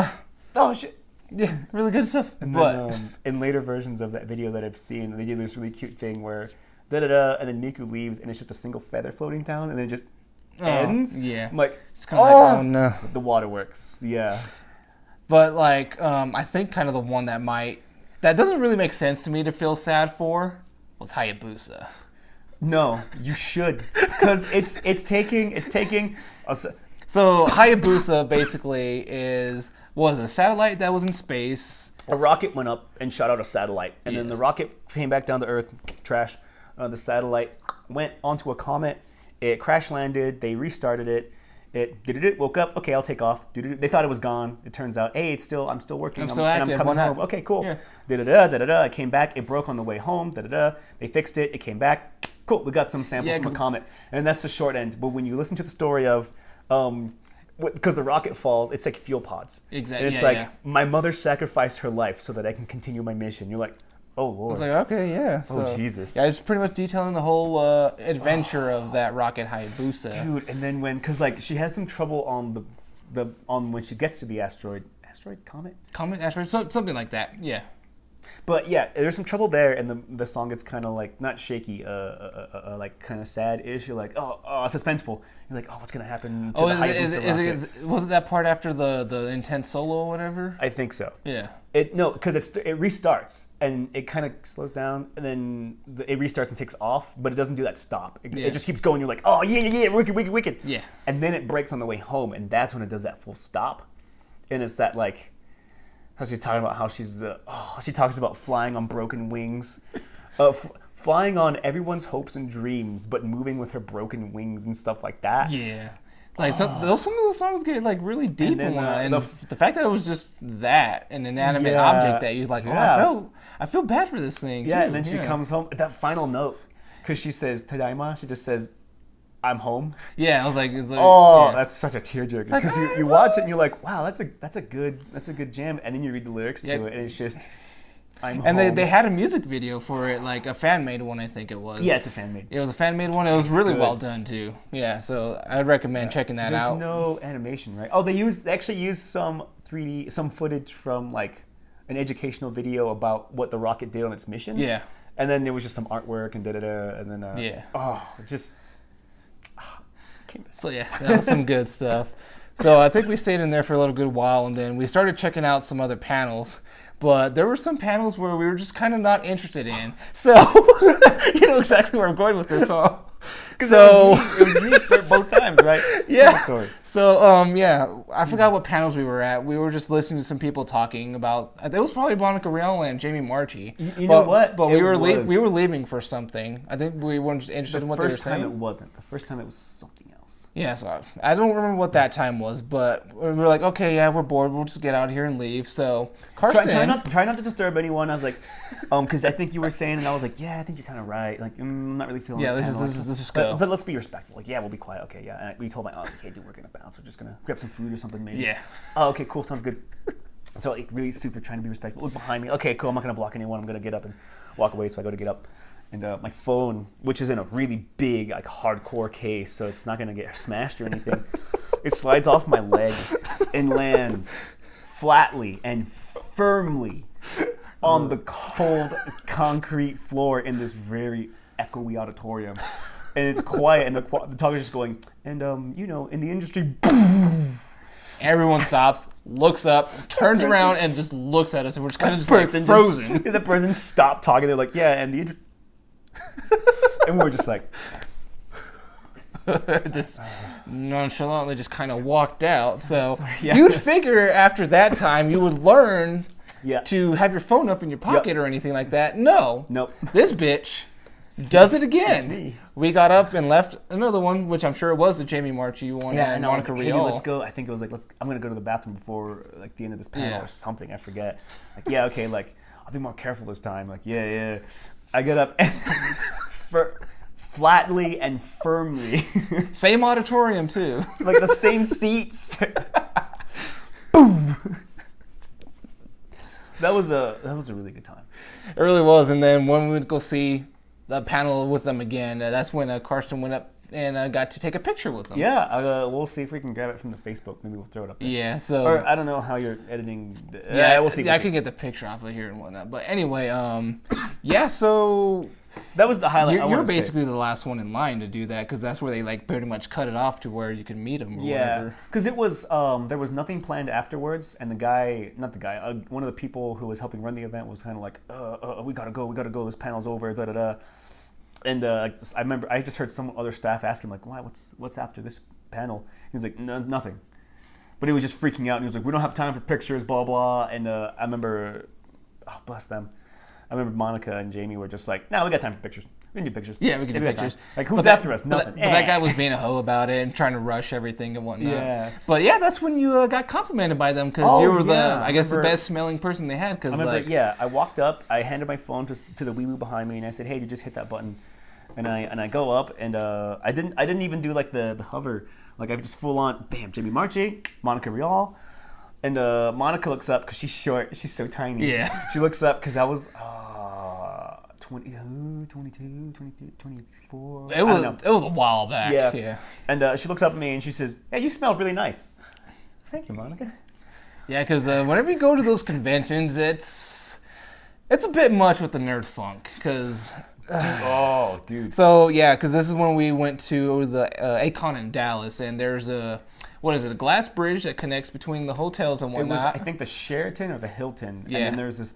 A: oh shit.
B: Yeah, really good stuff.
A: And
B: but
A: then, in later versions of that video that I've seen, they do this really cute thing where da-da-da, and then Miku leaves, and it's just a single feather floating down, and then it just ends.
B: Yeah.
A: I'm like,
B: oh no.
A: The waterworks, yeah.
B: But like, I think kind of the one that doesn't really make sense to me to feel sad for was Hayabusa.
A: No, you should, because it's taking.
B: So Hayabusa basically was a satellite that was in space.
A: A rocket went up and shot out a satellite, and then the rocket came back down to Earth. Trash. The satellite went onto a comet. It crash landed. They restarted it. It woke up. Okay, I'll take off. They thought it was gone. It turns out, hey, I'm still working.
B: I'm still active.
A: And I'm coming home. Okay, cool. Yeah. It came back. It broke on the way home. They fixed it. It came back. Cool. We got some samples from a comet, and that's the short end. But when you listen to the story of, because the rocket falls, it's like fuel pods.
B: Exactly.
A: And it's my mother sacrificed her life so that I can continue my mission. You're like, oh Lord.
B: It's like, okay, yeah.
A: So, Jesus.
B: Yeah, it's pretty much detailing the whole adventure of that rocket Hayabusa.
A: Dude, and then because she has some trouble on when she gets to the asteroid, comet,
B: asteroid, something like that. Yeah.
A: But yeah, there's some trouble there, and the song gets kind of like not shaky, like kind of sad-ish. You're like, oh, suspenseful. You're like, oh, what's gonna happen to the Hayabusa rocket?
B: Was it that part after the intense solo or whatever?
A: I think so.
B: Yeah.
A: Because it restarts and it kind of slows down, and then it restarts and takes off, but it doesn't do that stop. It just keeps going. You're like, oh yeah, wicked.
B: Yeah.
A: And then it breaks on the way home, and that's when it does that full stop, and it's that like. How she's talking about how she talks about flying on broken wings, flying on everyone's hopes and dreams, but moving with her broken wings and stuff like that.
B: Yeah, like some of those songs get like really deep, and the fact that it was just an inanimate object that you're like, I feel bad for this thing.
A: Yeah,
B: too.
A: And then she comes home. That final note, because she says "Tadaima," she just says, I'm home.
B: Yeah, I was like,
A: that's such a tearjerker. Because you watch it and you're like, wow, that's a good jam. And then you read the lyrics to it, and it's just, I'm home.
B: And they had a music video for it, like a fan made one, I think it was.
A: Yeah, it's a fan made.
B: It was a fan made one. It was really well done too. Yeah, so I'd recommend checking that out.
A: There's no animation, right? Oh, they actually used some 3D, some footage from like an educational video about what the rocket did on its mission.
B: Yeah.
A: And then there was just some artwork and and then just.
B: So yeah, that was some good stuff. So I think we stayed in there for a little good while, and then we started checking out some other panels. But there were some panels where we were just kind of not interested in. So you know exactly where I'm going with this, huh?
A: So it was me for both times, right?
B: Yeah. Story. So I forgot what panels we were at. We were just listening to some people talking about. It was probably Monica Rial and Jamie Marchi.
A: You know what?
B: But we were leaving for something. I think we weren't just interested in what they were saying.
A: The first time it wasn't. The first time it was something else.
B: Yeah, so I don't remember what that time was, but we were like, okay, yeah, we're bored. We'll just get out of here and leave. So Carson,
A: try not to disturb anyone. I was like, because I think you were saying, and I was like, yeah, I think you're kind of right. Like, I'm not really feeling.
B: Yeah, let's just go.
A: But let's be respectful. Like, yeah, we'll be quiet. Okay, yeah. And we told my aunts, okay, dude, we're gonna bounce. We're just gonna grab some food or something, maybe.
B: Yeah.
A: Oh, okay, cool. Sounds good. So like, really super trying to be respectful. Look behind me. Okay, cool. I'm not gonna block anyone. I'm gonna get up and walk away. So I go to get up. And my phone, which is in a really big, like hardcore case, so it's not gonna get smashed or anything, it slides off my leg and lands flatly and firmly on the cold concrete floor in this very echoey auditorium. And it's quiet, and the talker's just going, and in the industry, boom.
B: Everyone stops, looks up, turns around, and just looks at us, and we're just kind of just like frozen.
A: The person stopped talking. They're like, yeah, and and we're just like...
B: just nonchalantly just kind of walked out. So you'd figure after that time you would learn to have your phone up in your pocket or anything like that. No.
A: Nope.
B: This bitch does it again. We got up and left another one, which I'm sure it was the Jamie Marchi one.
A: Yeah, and Monica Rial. Hey, let's go. I think it was like, I'm going to go to the bathroom before like the end of this panel or something. I forget. Like, yeah, okay, like, I'll be more careful this time. Like, yeah. I get up and flatly and firmly.
B: Same auditorium, too.
A: Like the same seats. Boom. That was a really good time.
B: It really was. And then when we would go see the panel with them again, that's when Karsten went up and got to take a picture with them.
A: Yeah, we'll see if we can grab it from the Facebook. Maybe we'll throw it up there.
B: Yeah, so...
A: Or I don't know how you're editing.
B: We'll see. I can get the picture off of here and whatnot. But anyway, so...
A: That was the highlight.
B: You're basically the last one in line to do that because that's where they like pretty much cut it off to where you can meet them or whatever.
A: Because it was there was nothing planned afterwards, and one of the people who was helping run the event was kind of like, we gotta go, this panel's over, da da da. And I remember I just heard some other staff ask him like, why, what's after this panel? He was like, no, nothing. But he was just freaking out, and he was like, we don't have time for pictures, blah blah. And I remember, bless them. I remember Monica and Jamie were just like, no, we got time for pictures. We can do pictures.
B: Yeah, we can do pictures.
A: Like, who's after us? Nothing.
B: But that guy was being a hoe about it and trying to rush everything and whatnot.
A: Yeah.
B: But yeah, that's when you got complimented by them because you were the best smelling person they had. Cause
A: I remember, I walked up, I handed my phone to the wee-woo behind me, and I said, hey, you just hit that button. And I go up, and I didn't even do like the hover. Like I just full on, bam, Jamie Marchi, Monica Rial. And Monica looks up because she's short. She's so tiny.
B: Yeah.
A: She looks up because I was... 22, 23, 24.
B: It was a while back. Yeah.
A: And she looks up at me and she says, hey, you smell really nice. Thank you, Monica.
B: Yeah, because whenever you go to those conventions, it's a bit much with the nerd funk. Because...
A: dude.
B: So, yeah, because this is when we went to the Acon in Dallas, and there's a glass bridge that connects between the hotels and whatnot.
A: It was, I think, the Sheraton or the Hilton. Yeah. And then there's this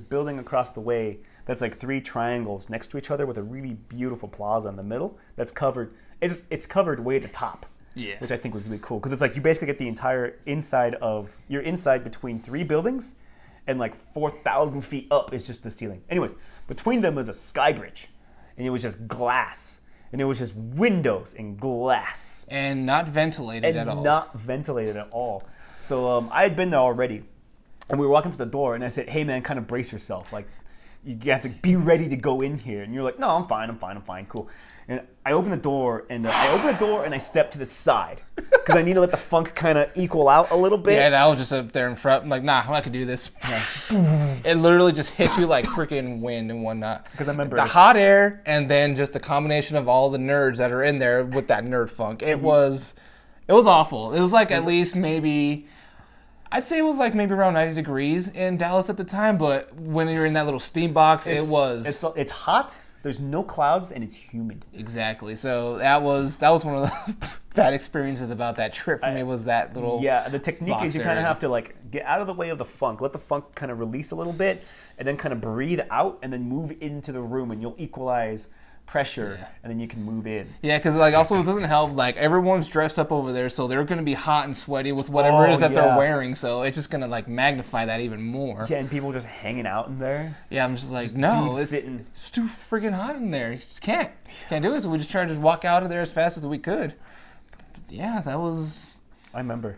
A: building across the way that's like 3 triangles next to each other with a really beautiful plaza in the middle that's covered. It's covered way at the top.
B: Yeah.
A: Which I think was really cool because it's like you basically get the entire you're inside between 3 buildings, and like 4,000 feet up is just the ceiling. Anyways, between them was a sky bridge, and it was just glass. And it was just windows and glass.
B: And not ventilated at all.
A: So I had been there already. And we were walking to the door, and I said, hey, man, kind of brace yourself. Like, you have to be ready to go in here. And you're like, no, I'm fine, cool. And I opened the door, and I stepped to the side. Because I need to let the funk kind of equal out a little bit.
B: Yeah, and I was just up there in front. I'm like, nah, I could do this. It literally just hit you like freaking wind and whatnot.
A: Because I remember...
B: the hot air, and then just the combination of all the nerds that are in there with that nerd funk. It was awful. It was like at least maybe... I'd say it was like maybe around 90 degrees in Dallas at the time, but when you're in that little steam box, it was...
A: It's hot, there's no clouds, and it's humid.
B: Exactly. So that was one of the bad experiences about that trip for me was that little...
A: Yeah, the technique is you kind of have to like get out of the way of the funk, let the funk kind of release a little bit, and then kind of breathe out, and then move into the room, and you'll equalize pressure, and then you can move in.
B: Yeah, because like also it doesn't help. Like everyone's dressed up over there, so they're going to be hot and sweaty with whatever it is that they're wearing. So it's just going to like magnify that even more.
A: Yeah, and people just hanging out in there.
B: Yeah, I'm just like, it's too freaking hot in there. You just can't do it. So we just tried to walk out of there as fast as we could. But yeah, that was.
A: I remember.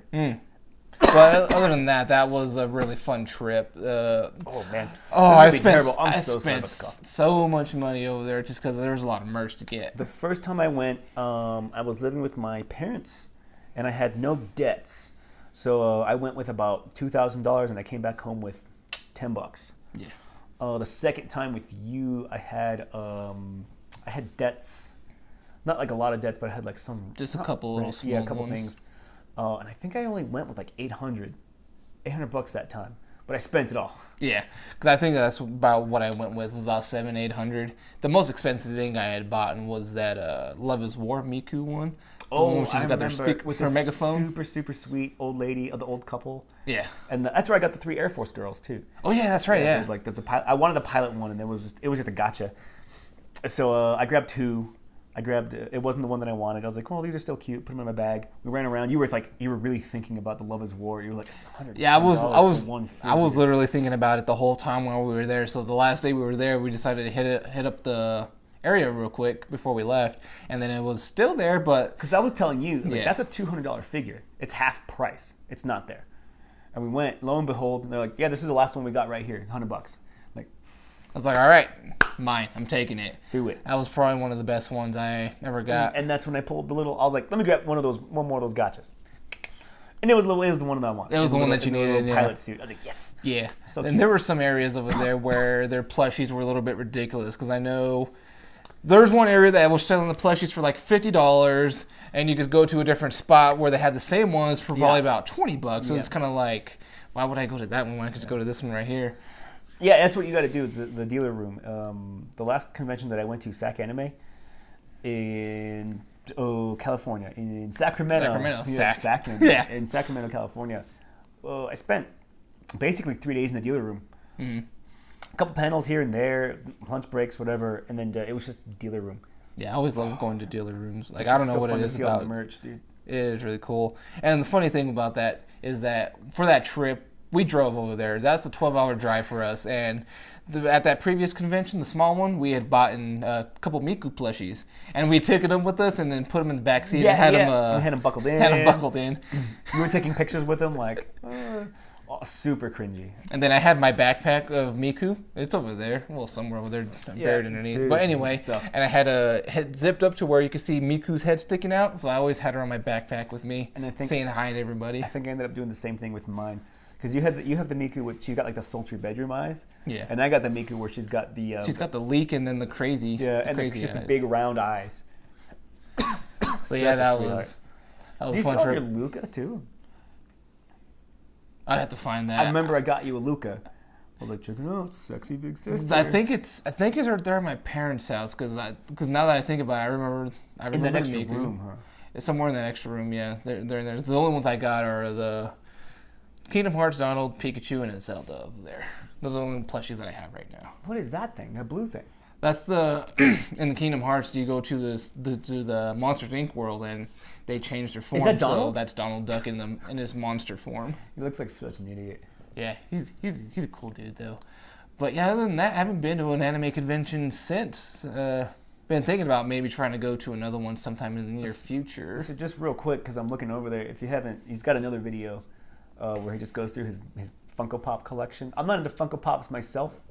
B: But other than that, that was a really fun trip.
A: Oh man!
B: I spent so much money over there just because there was a lot of merch to get.
A: The first time I went, I was living with my parents, and I had no debts, so I went with about $2,000, and I came back home with $10.
B: Yeah.
A: The second time with you, I had debts, not like a lot of debts, but I had like some,
B: just a couple little small
A: a couple things. And I think I only went with like $800 that time, but I spent it all.
B: Yeah, because I think that's about what I went with, was about $700-800. The most expensive thing I had bought was that Love is War Miku one.
A: Oh, she's got their speaker with her megaphone. Super, super sweet old lady, the old couple.
B: Yeah.
A: And that's where I got the 3 Air Force girls too.
B: Oh yeah, that's right. Yeah.
A: Like there's a pilot. I wanted the pilot one, and it was just a gotcha. So I grabbed 2. It wasn't the one that I wanted. I was like, well, these are still cute. Put them in my bag. We ran around. You were really thinking about the Love Is War. You were like, it's $100.
B: Yeah, I was literally thinking about it the whole time while we were there. So the last day we were there, we decided to hit up the area real quick before we left, and then it was still there, but
A: because I was telling you, that's a $200 figure. It's half price. It's not there. And we went. Lo and behold, they're like, yeah, this is the last one we got right here. $100. Like,
B: I was like, all right, mine. I'm taking it.
A: Do it.
B: That was probably one of the best ones I ever got.
A: And that's when I pulled the little. I was like, let me grab one more of those gotchas. And it was the one that I wanted.
B: It was the one that you needed.
A: Pilot suit. I was like, yes.
B: Yeah. So and there were some areas over there where their plushies were a little bit ridiculous because I know there's one area that was selling the plushies for like $50, and you could go to a different spot where they had the same ones for probably about $20. So it's kind of like, why would I go to that one when I could just go to this one right here?
A: Yeah, that's what you got to do is the dealer room. The last convention that I went to, SAC Anime, in California, in Sacramento. SAC. Yeah. In Sacramento, California. I spent basically 3 days in the dealer room. Mm-hmm. A couple panels here and there, lunch breaks, whatever, and then it was just dealer room.
B: Yeah, I always love going to dealer rooms. Like, I don't know what it is about.
A: All the merch, dude.
B: It is really cool. And the funny thing about that is that for that trip, we drove over there. That's a 12-hour drive for us. And at that previous convention, the small one, we had bought a couple Miku plushies. And we took them with us and then put them in the back seat and had them
A: buckled in.
B: Had them buckled in.
A: We were taking pictures with them, like, super cringy.
B: And then I had my backpack of Miku. It's over there. Well, somewhere over there, buried underneath. But anyway, and I had a head zipped up to where you could see Miku's head sticking out. So I always had her on my backpack with me, and I think, saying hi to everybody.
A: I think I ended up doing the same thing with mine. Because you have the Miku with, she's got like the sultry bedroom eyes. Yeah. And I got the Miku where she's got the...
B: she's got the leak and then the crazy...
A: Yeah, and just the big round eyes.
B: So yeah, that was fun.
A: Do you still have your Luca too?
B: I'd have to find that.
A: I remember I got you a Luca. I was like, check it out, sexy big sister.
B: I think it's there at my parents' house because now that I think about it, I remember
A: in that extra room, huh?
B: It's somewhere in that extra room, yeah. They're in there. The only ones I got are the Kingdom Hearts, Donald, Pikachu, and Zelda over there. Those are the only plushies that I have right now.
A: What is that thing? That blue thing?
B: That's in the Kingdom Hearts. You go to the Monsters Inc. world and they change their form.
A: Is that Donald?
B: So that's Donald Duck in his monster form.
A: He looks like such an idiot.
B: Yeah, he's a cool dude though. But yeah, other than that, I haven't been to an anime convention since. Been thinking about maybe trying to go to another one sometime in the near future.
A: So just real quick, because I'm looking over there. If you haven't, he's got another video where he just goes through his Funko Pop collection. I'm not into Funko Pops myself.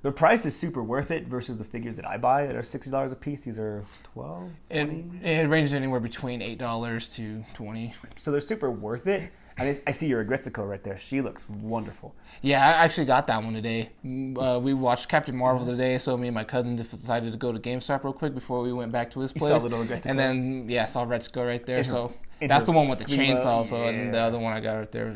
A: The price is super worth it versus the figures that I buy that are $60 a piece. These are $12, $20.
B: It ranges anywhere between $8 to $20.
A: So they're super worth it. And I see your Agretsuko right there. She looks wonderful.
B: Yeah, I actually got that one today. We watched Captain Marvel today, so me and my cousin decided to go to GameStop real quick before we went back to his place.
A: You saw little Agretsuko.
B: And then, saw Retsuko right there. So that's the one with the chainsaw. So and then the other one I got right there.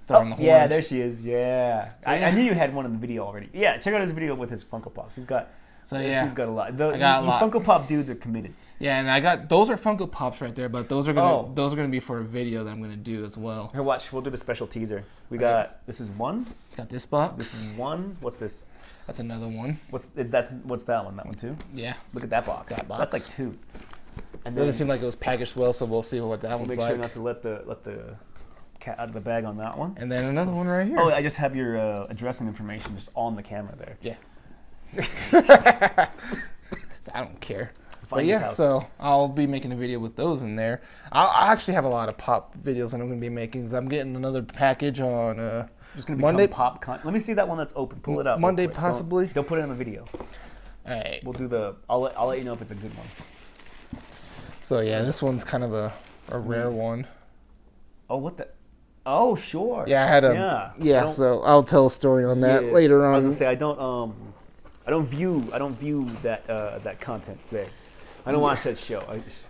B: Throwing the horns.
A: Yeah, there she is. Yeah. So, I knew you had one in the video already. Yeah, check out his video with his Funko Pops. He's got a lot. The Funko Pop dudes are committed.
B: Yeah, and those are Funko Pops right there, but those are gonna be for a video that I'm gonna do as well.
A: Here, watch. We'll do the special teaser. This is one.
B: Got this box.
A: This is one. What's this?
B: That's another one.
A: What's that one? That one too?
B: Yeah.
A: Look at that box. That's like 2.
B: And it doesn't seem like it was packaged well, so we'll see what that one's like.
A: Make sure not to let the cat out of the bag on that one.
B: And then another one right here.
A: Oh, I just have your addressing information just on the camera there.
B: Yeah. I don't care. But yeah, so I'll be making a video with those in there. I actually have a lot of pop videos that I'm going to be making because I'm getting another package on
A: just going to Monday. Pop Let me see that one that's open. Pull it up.
B: Monday possibly.
A: Don't put it in the video.
B: All right.
A: We'll do I'll let you know if it's a good one.
B: So yeah, this one's kind of a rare one.
A: Oh, what the? Oh, sure.
B: Yeah, I had a so I'll tell a story on that later on.
A: I was gonna say I don't view that content there. I don't watch that show.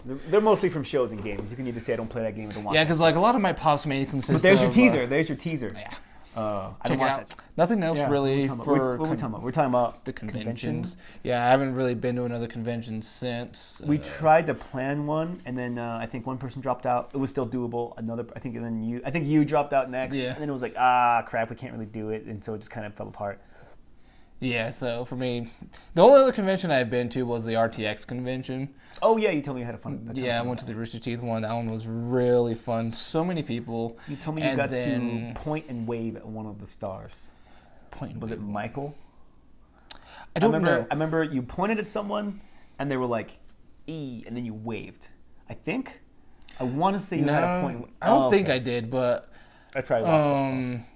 A: They're mostly from shows and games. You can either say I don't play that game or don't watch.
B: Yeah, because like a lot of my pops made consist.
A: But there's your teaser. There's your teaser.
B: Yeah.
A: I
B: Check
A: don't
B: it
A: watch
B: out.
A: that.
B: Nothing else really
A: What
B: for.
A: are we talking about? We're talking about
B: the
A: conventions.
B: conventions. Yeah, I haven't really been to another convention since.
A: We tried to plan one, and then I think one person dropped out. It was still doable. I think you dropped out next,
B: Yeah.
A: and then it was like, crap, we can't really do it, and so it just kind of fell apart.
B: Yeah, so for me, the only other convention I've been to was the RTX convention.
A: Oh yeah, you told me you had a fun.
B: Yeah, I went to the Rooster Teeth one. That one was really fun. So many people.
A: You told me you got to point and wave at one of the stars. Was it Michael?
B: I don't know.
A: I remember you pointed at someone, and they were like, "E," and then you waved. I think. I want to say you had a point.
B: I don't think I did, but
A: I probably watched something else.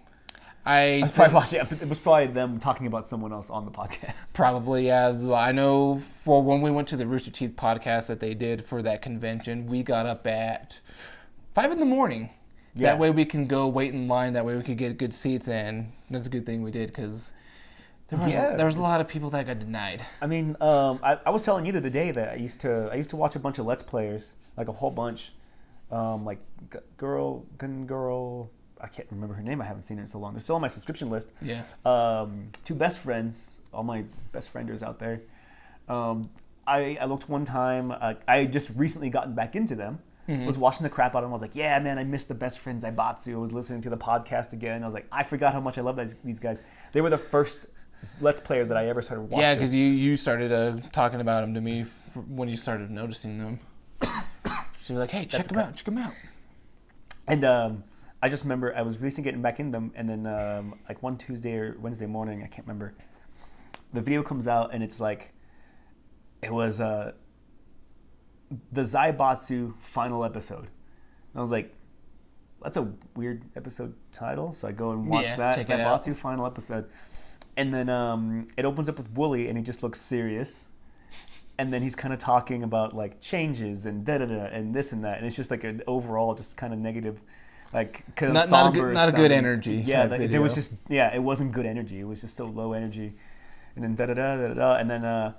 B: I
A: was probably watching. It was probably them talking about someone else on the podcast.
B: Probably, yeah. I know. For when we went to the Rooster Teeth podcast that they did for that convention, we got up at 5 a.m.
A: Yeah.
B: That way we can go wait in line. That way we could get good seats, and that's a good thing we did because there was a lot of people that got denied.
A: I mean, I was telling you the other day that I used to watch a bunch of Let's Players, like a whole bunch, like Girl. I can't remember her name. I haven't seen her in so long. They're still on my subscription list.
B: Yeah.
A: Two best friends, all my best frienders out there. I looked one time. I just recently gotten back into them. Mm-hmm. Was watching the crap out of them. I was like, yeah, man, I missed the best friends Zaibatsu. I was listening to the podcast again. I was like, I forgot how much I love these guys. They were the first Let's Players that I ever started watching.
B: Yeah, because you started talking about them to me when you started noticing them. So you're like, hey, check them out.
A: And I just remember I was recently getting back in them, and then like one Tuesday or Wednesday morning, I can't remember, the video comes out, and it's like, it was the Zaibatsu final episode. And I was like, that's a weird episode title, so I go and watch that, Zaibatsu final episode. And then it opens up with Wooly, and he just looks serious. And then he's kind of talking about like changes and da-da-da and this and that, and it's just like an overall just kind of negative, like kind of somber.
B: Not a good energy.
A: Yeah, like, there was just it wasn't good energy. It was just so low energy, and then da-da-da, and then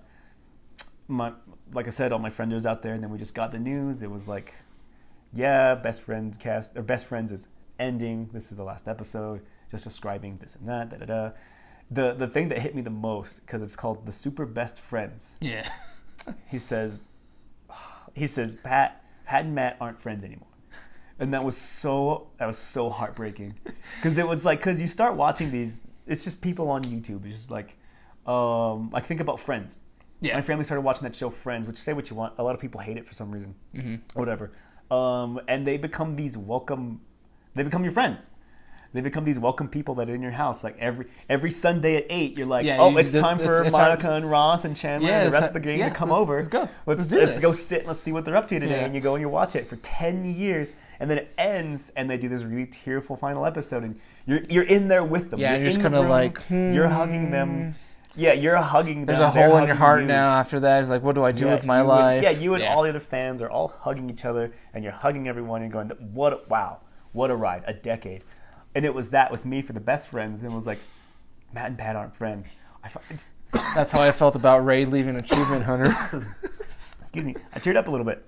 A: like I said, all my friends out there, and then we just got the news. It was like, yeah, Best Friends is ending. This is the last episode. Just describing this and that, da-da-da. The thing that hit me the most, because it's called the Super Best Friends.
B: Yeah.
A: He says, Pat and Matt aren't friends anymore, and that was so heartbreaking, because it was like, because you start watching these, it's just people on YouTube. It's just like think about Friends. Yeah. My family started watching that show Friends, which, say what you want, a lot of people hate it for some reason, whatever. And they become your friends. They become these welcome people that are in your house. Like every Sunday at 8, you're like, it's time for Monica and Ross and Chandler and the rest of the gang to come over.
B: Let's go.
A: Let's go sit and let's see what they're up to today. Yeah. And you go and you watch it for 10 years. And then it ends, and they do this really tearful final episode. And you're in there with them.
B: Yeah, you're just kind of like...
A: You're hugging them. Yeah, you're hugging them.
B: There's a hole in your heart now after that. It's like, what do I do with my life?
A: You and all the other fans are all hugging each other, and you're hugging everyone and going, what a ride, a decade. And it was that with me for the Best Friends, and it was like, Matt and Pat aren't friends.
B: That's how I felt about Ray leaving Achievement Hunter.
A: Excuse me. I teared up a little bit.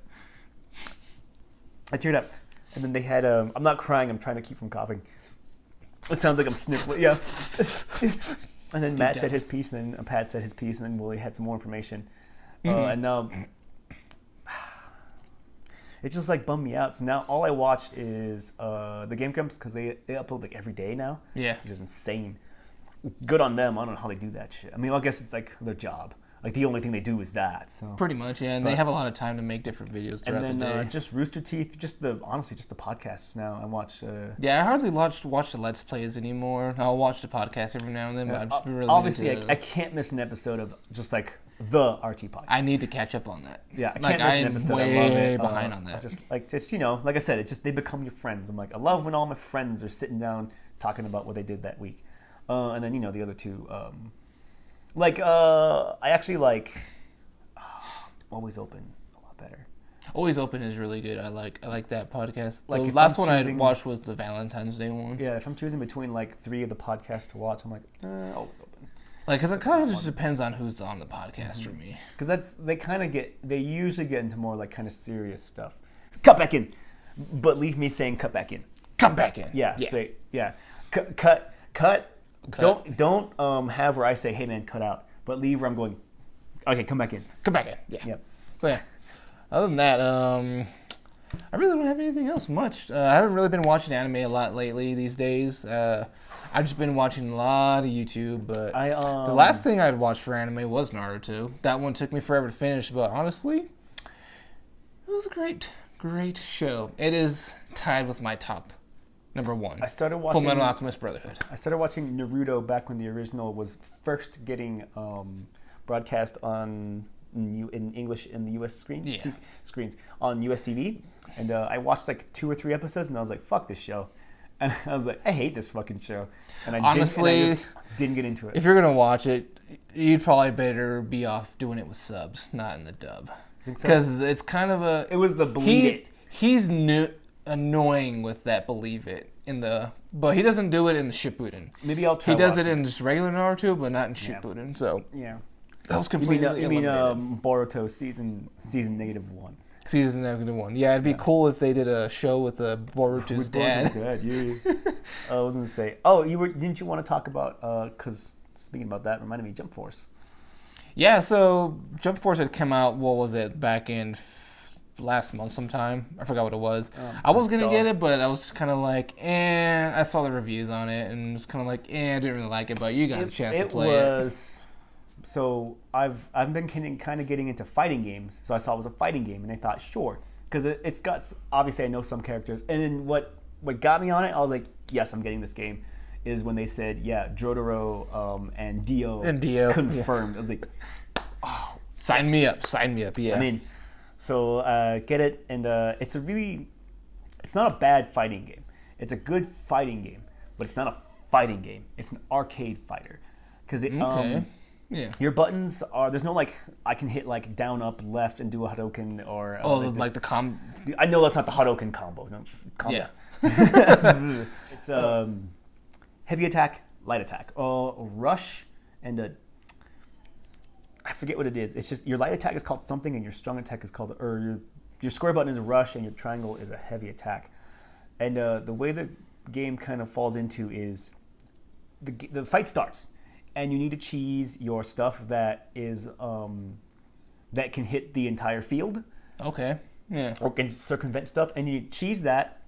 A: And then they had, I'm not crying, I'm trying to keep from coughing. It sounds like I'm sniffling, yeah. And then Matt said his piece, and then Pat said his piece, and then Willie had some more information. And now... it just like bummed me out. So now all I watch is the Game Grumps, because they upload like every day now. Yeah. Which is insane. Good on them. I don't know how they do that shit. I mean, I guess it's like their job. Like the only thing they do is that. So
B: pretty much, yeah. And they have a lot of time to make different videos throughout the day. And then
A: just Rooster Teeth, honestly just the podcasts now. I watch.
B: Yeah, I hardly watch the Let's Plays anymore. I'll watch the podcast every now and then, but I'm just really
A: obviously I can't miss an episode of just like the RT podcast.
B: I need to catch up on that.
A: Yeah, I can't miss an episode. I love it.
B: Behind on that.
A: I just like it's like I said, it's just they become your friends. I'm like, I love when all my friends are sitting down talking about what they did that week, and then the other two, I actually like Always Open a lot better.
B: Always Open is really good. I like that podcast. Like the last one I watched was the Valentine's Day one.
A: Yeah, if I'm choosing between like 3 of the podcasts to watch, I'm like, Always Open.
B: Because it kind of just depends on who's on the podcast for me.
A: Because they usually get into more like kind of serious stuff. Cut back in, but leave me saying cut back in.
B: Cut back in.
A: Yeah. Say yeah. Cut Cut. Don't have where I say, hey man, cut out, but leave where I'm going. Okay, come back in.
B: Come back in. Yeah.
A: Yep.
B: So yeah. Other than that, I really don't have anything else much. I haven't really been watching anime a lot lately these days. I've just been watching a lot of YouTube, but the last thing I'd watched for anime was Naruto. That one took me forever to finish, but honestly, it was a great show. It is tied with my top number one.
A: I started watching
B: Fullmetal Alchemist Brotherhood.
A: I started watching Naruto back when the original was first getting broadcast in English in the U.S. screens on U.S. TV, and I watched like 2 or 3 episodes, and I was like, "Fuck this show," and I was like, "I hate this fucking show," and I just didn't get into it.
B: If you're gonna watch it, you'd probably better be off doing it with subs, not in the dub, because it's kind of a.
A: It was the believe it.
B: He's annoying with that believe it but he doesn't do it in the Shippuden.
A: Maybe I'll try.
B: He does it in just regular Naruto, but not in Shippuden. So
A: yeah.
B: That was completely
A: You mean Boruto season -1.
B: Season -1. Yeah, it'd be cool if they did a show with Boruto's dad.
A: I was gonna say. Didn't you want to talk about? Because speaking about that, reminded me of Jump Force.
B: Yeah, so Jump Force had come out. What was it? Back in last month sometime. I forgot what it was. I was gonna get it, but I was kind of like, I saw the reviews on it and was kind of like, I didn't really like it. But you got a chance to play it.
A: So I've been kind of getting into fighting games. So I saw it was a fighting game, and I thought, sure, because it's got, obviously I know some characters. And then what got me on it, I was like, yes, I'm getting this game, is when they said, yeah, Jotaro and Dio confirmed. I was like, oh,
B: sign me up, yeah.
A: I mean, so get it, and it's not a bad fighting game. It's a good fighting game, but it's not a fighting game. It's an arcade fighter, because it
B: yeah.
A: Your buttons are, there's no like, I can hit like down, up, left and do a Hadouken or...
B: like the combo.
A: I know that's not the Hadouken combo. No,
B: yeah.
A: It's heavy attack, light attack. Rush and I forget what it is. It's just your light attack is called something and your strong attack is called... Or your square button is a rush and your triangle is a heavy attack. And the way the game kind of falls into is the fight starts. And you need to cheese your stuff that is that can hit the entire field.
B: Okay. Yeah.
A: Or can circumvent stuff, and you cheese that,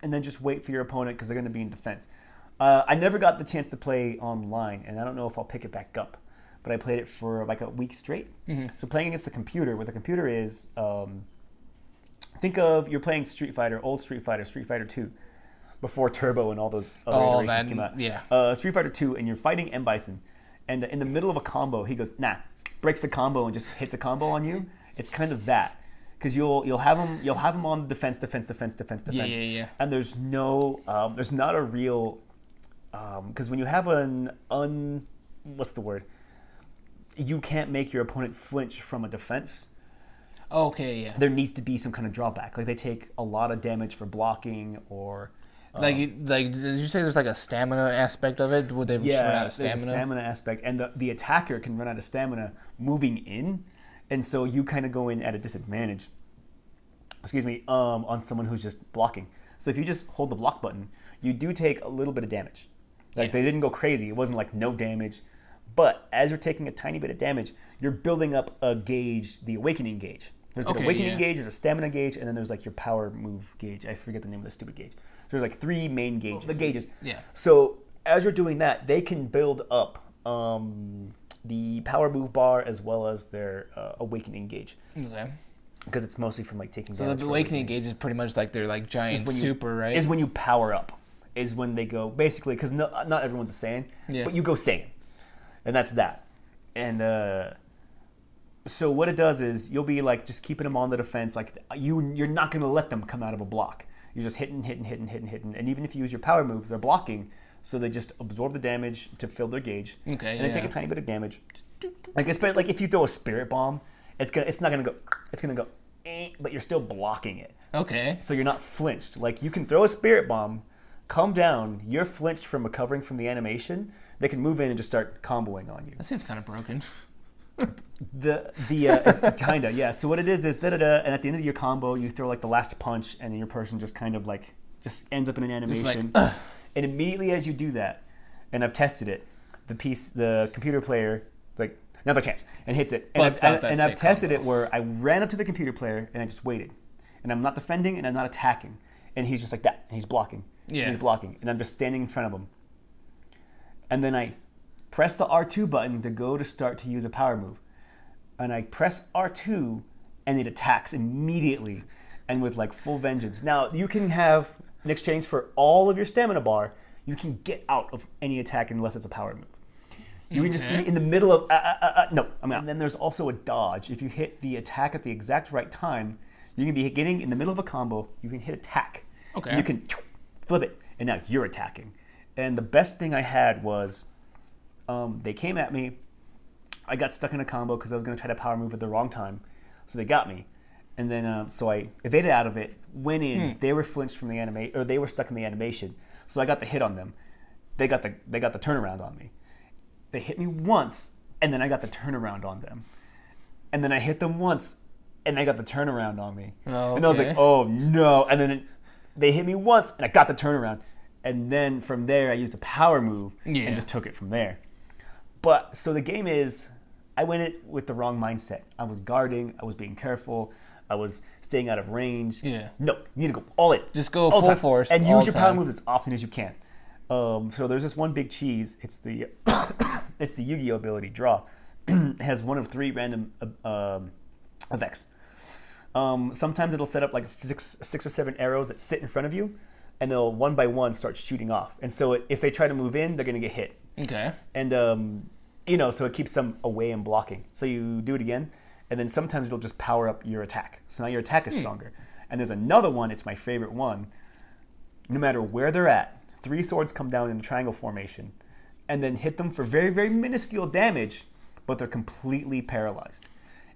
A: and then just wait for your opponent because they're going to be in defense. I never got the chance to play online, and I don't know if I'll pick it back up. But I played it for like a week straight. Mm-hmm. So playing against the computer, what the computer is, think of you're playing Street Fighter, old Street Fighter 2. Before Turbo and all those other iterations came out.
B: Yeah.
A: Street Fighter 2, and you're fighting M. Bison. And in the middle of a combo, he goes, nah, breaks the combo and just hits a combo on you. It's kind of that. Because you'll have him on defense.
B: Yeah.
A: And there's not a real, because when you have what's the word? You can't make your opponent flinch from a defense.
B: Okay, yeah.
A: There needs to be some kind of drawback. Like they take a lot of damage for blocking or...
B: did you say there's like a stamina aspect of it? Would they just run out of stamina?
A: There's a stamina aspect, and the attacker can run out of stamina moving in, and so you kind of go in at a disadvantage. On someone who's just blocking. So if you just hold the block button, you do take a little bit of damage. Like they didn't go crazy. It wasn't like no damage, but as you're taking a tiny bit of damage, you're building up a gauge, the awakening gauge. There's an awakening gauge, there's a stamina gauge, and then there's like your power move gauge. I forget the name of the stupid gauge. So there's like 3 main gauges. The gauges.
B: Yeah.
A: So as you're doing that, they can build up the power move bar as well as their awakening gauge.
B: Okay.
A: Because it's mostly from like taking damage.
B: So the awakening gauge is pretty much like their like giant super, right?
A: Is when you power up. Is when they go, basically, because not everyone's a Saiyan, but you go Saiyan. And that's that. And... So what it does is you'll be like just keeping them on the defense. Like you're not going to let them come out of a block. You're just hitting. And even if you use your power moves, they're blocking. So they just absorb the damage to fill their gauge.
B: Okay.
A: And then take a tiny bit of damage. Like if you throw a spirit bomb, it's not going to go. It's going to go, but you're still blocking it.
B: Okay.
A: So you're not flinched. Like you can throw a spirit bomb, come down. You're flinched from recovering from the animation. They can move in and just start comboing on you.
B: That seems kind of broken.
A: It's kinda, yeah. So what it is and at the end of your combo you throw like the last punch and then your person just kind of like just ends up in an animation. And immediately as you do that, and I've tested it. The computer player, like, another chance, and hits it. And I've tested it where I ran up to the computer player and I just waited. And I'm not defending and I'm not attacking. And he's just like that. And he's blocking.
B: Yeah.
A: He's blocking. And I'm just standing in front of him. And then I press the R2 button to go to start to use a power move. And I press R2 and it attacks immediately and with like full vengeance. Now, you can have, in exchange for all of your stamina bar, you can get out of any attack unless it's a power move. You can just be in the middle of, no, I'm out. And then there's also a dodge. If you hit the attack at the exact right time, you can be getting in the middle of a combo, you can hit attack.
B: Okay.
A: And you can flip it, and now you're attacking. And the best thing I had was, they came at me, I got stuck in a combo because I was going to try to power move at the wrong time. So they got me. And then, so I evaded out of it, went in, they were flinched from the animation, or they were stuck in the animation. So I got the hit on them. They got the turnaround on me. They hit me once, and then I got the turnaround on them. And then I hit them once, and they got the turnaround on me.
B: Oh, okay.
A: And I was like, oh no. And then they hit me once, and I got the turnaround. And then from there, I used a power move and just took it from there. But, so the game is, I went it with the wrong mindset. I was guarding, I was being careful, I was staying out of range.
B: Yeah.
A: No, you need to go all in.
B: Just go full force.
A: And use your power moves as often as you can. So there's this one big cheese. It's the it's the Yu-Gi-Oh ability, Draw. It has one of 3 random effects. Sometimes it'll set up like 6 or 7 arrows that sit in front of you, and they'll one by one start shooting off. And so if they try to move in, they're going to get hit.
B: Okay.
A: And, so it keeps them away and blocking. So you do it again, and then sometimes it'll just power up your attack. So now your attack is stronger. And there's another one, it's my favorite one. No matter where they're at, 3 swords come down in a triangle formation, and then hit them for very, very minuscule damage, but they're completely paralyzed.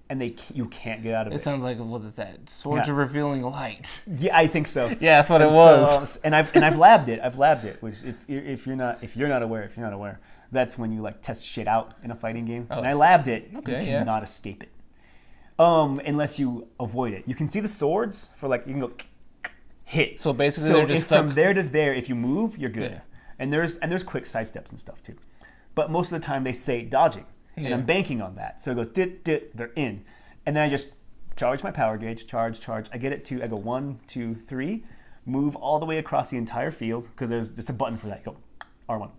A: And you can't get out of it.
B: It sounds like, what is that? Swords of Revealing Light.
A: Yeah, I think so.
B: Yeah, that's what it was.
A: And I've labbed it. I've labbed it. Which if you're not aware, that's when you like test shit out in a fighting game.
B: Oh.
A: And I labbed it.
B: Okay,
A: you cannot escape it, unless you avoid it. You can see the swords for like you can go hit.
B: So basically, they're just stuck.
A: From there to there, if you move, you're good.
B: Yeah.
A: And there's quick sidesteps and stuff too, but most of the time they say dodging. And I'm banking on that. So it goes, they're in. And then I just charge my power gauge, charge. I get it to, I go 1, 2, 3, move all the way across the entire field, because there's just a button for that. You go R1.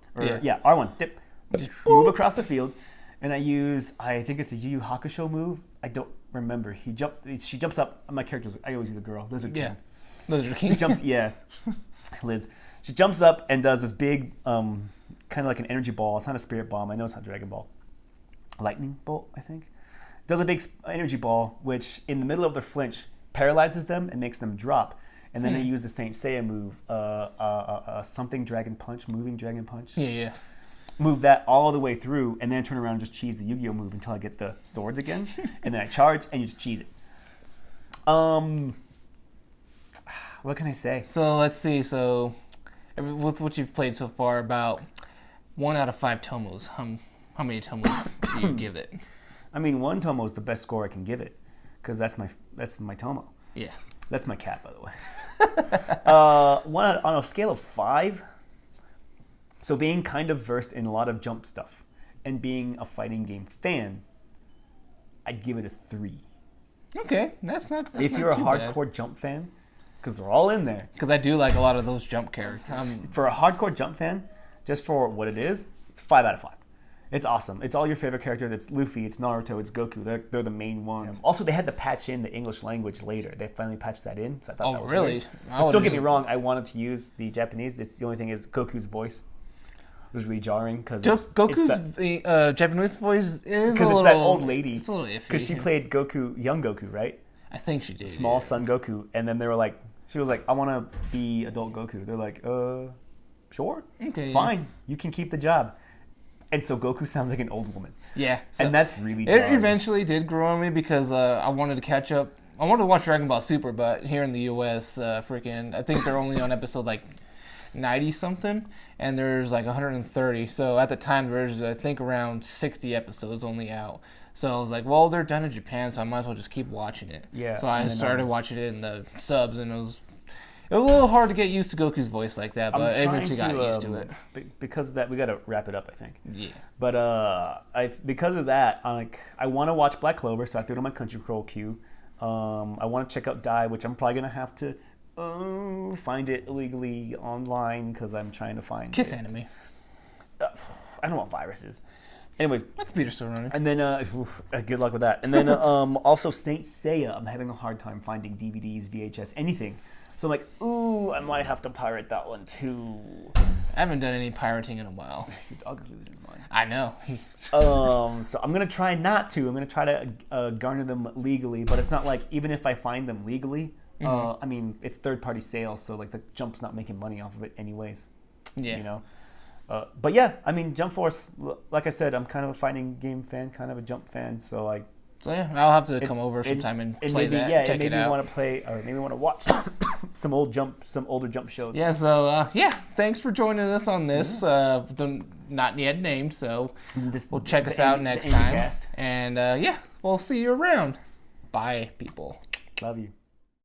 A: R1, dip. Move across the field. And I think it's a Yu Yu Hakusho move. I don't remember. She jumps up. My character's, I always use a girl, Lizard King.
B: Lizard King.
A: She jumps, Liz. She jumps up and does this big, kind of like an energy ball. It's not a spirit bomb. I know it's not Dragon Ball. Lightning bolt, I think. Does a big energy ball, which in the middle of their flinch paralyzes them and makes them drop. And then I use the Saint Seiya move, something dragon punch, moving dragon punch.
B: Yeah.
A: Move that all the way through, and then turn around and just cheese the Yu-Gi-Oh move until I get the swords again. And then I charge, and you just cheese it. What can I say?
B: So let's see. So with what you've played so far, about 1 out of 5 Tomos, how many Tomos do you give it?
A: I mean, 1 Tomo is the best score I can give it, because that's my Tomo.
B: Yeah.
A: That's my cat, by the way. 1 on a scale of 5. So being kind of versed in a lot of jump stuff, and being a fighting game fan, I'd give it a 3.
B: Okay, that's not.
A: If you're a hardcore jump fan, because they're all in there.
B: Because I do like a lot of those jump characters.
A: For a hardcore jump fan, just for what it is, it's 5 out of 5. It's awesome. It's all your favorite characters. It's Luffy, it's Naruto, it's Goku. They're the main ones. Yeah. Also, they had to patch in the English language later. They finally patched that in, so I thought that was
B: really?
A: Weird. Don't get me wrong. I wanted to use the Japanese. It's the only thing is Goku's voice was really jarring because
B: just Goku's Japanese voice is
A: because it's that old lady.
B: It's a little iffy.
A: Because she played Goku, young Goku, right?
B: I think she did.
A: Small son Goku, and then they were like, she was like, I want to be adult Goku. They're like, sure,
B: okay,
A: fine, you can keep the job. And so Goku sounds like an old woman.
B: Yeah. So
A: and that's really jarring.
B: It eventually did grow on me because I wanted to catch up. I wanted to watch Dragon Ball Super, but here in the U.S., I think they're only on episode like 90-something, and there's like 130. So at the time, there's, I think, around 60 episodes only out. So I was like, well, they're done in Japan, so I might as well just keep watching it.
A: Yeah.
B: So I started watching it in the subs, and It was a little hard to get used to Goku's voice like that, but eventually got used to it.
A: Because of that, we got to wrap it up, I think.
B: Yeah.
A: But because of that, I want to watch Black Clover, so I threw it on my Crunchyroll queue. I want to check out Die, which I'm probably gonna have to find it illegally online because I'm trying to find
B: Kiss Anime.
A: I don't want viruses. Anyways,
B: my computer's still running.
A: And then good luck with that. And then also Saint Seiya. I'm having a hard time finding DVDs, VHS, anything. So I'm like, ooh, I might have to pirate that one too.
B: I haven't done any pirating in a while.
A: Your dog is losing his mind.
B: I know.
A: So I'm gonna try not to. I'm gonna try to garner them legally, but it's not like even if I find them legally, I mean it's third-party sales, so like the Jump's not making money off of it anyways.
B: Yeah.
A: You know. But yeah, I mean Jump Force. Like I said, I'm kind of a fighting game fan, kind of a Jump fan. So
B: yeah, I'll have to come over sometime and play that.
A: Yeah,
B: check it out.
A: Maybe want to play, or maybe want to watch some older Jump shows.
B: Yeah. So thanks for joining us on this. Not yet named, so we'll check us out next time. And we'll see you around. Bye, people.
A: Love you.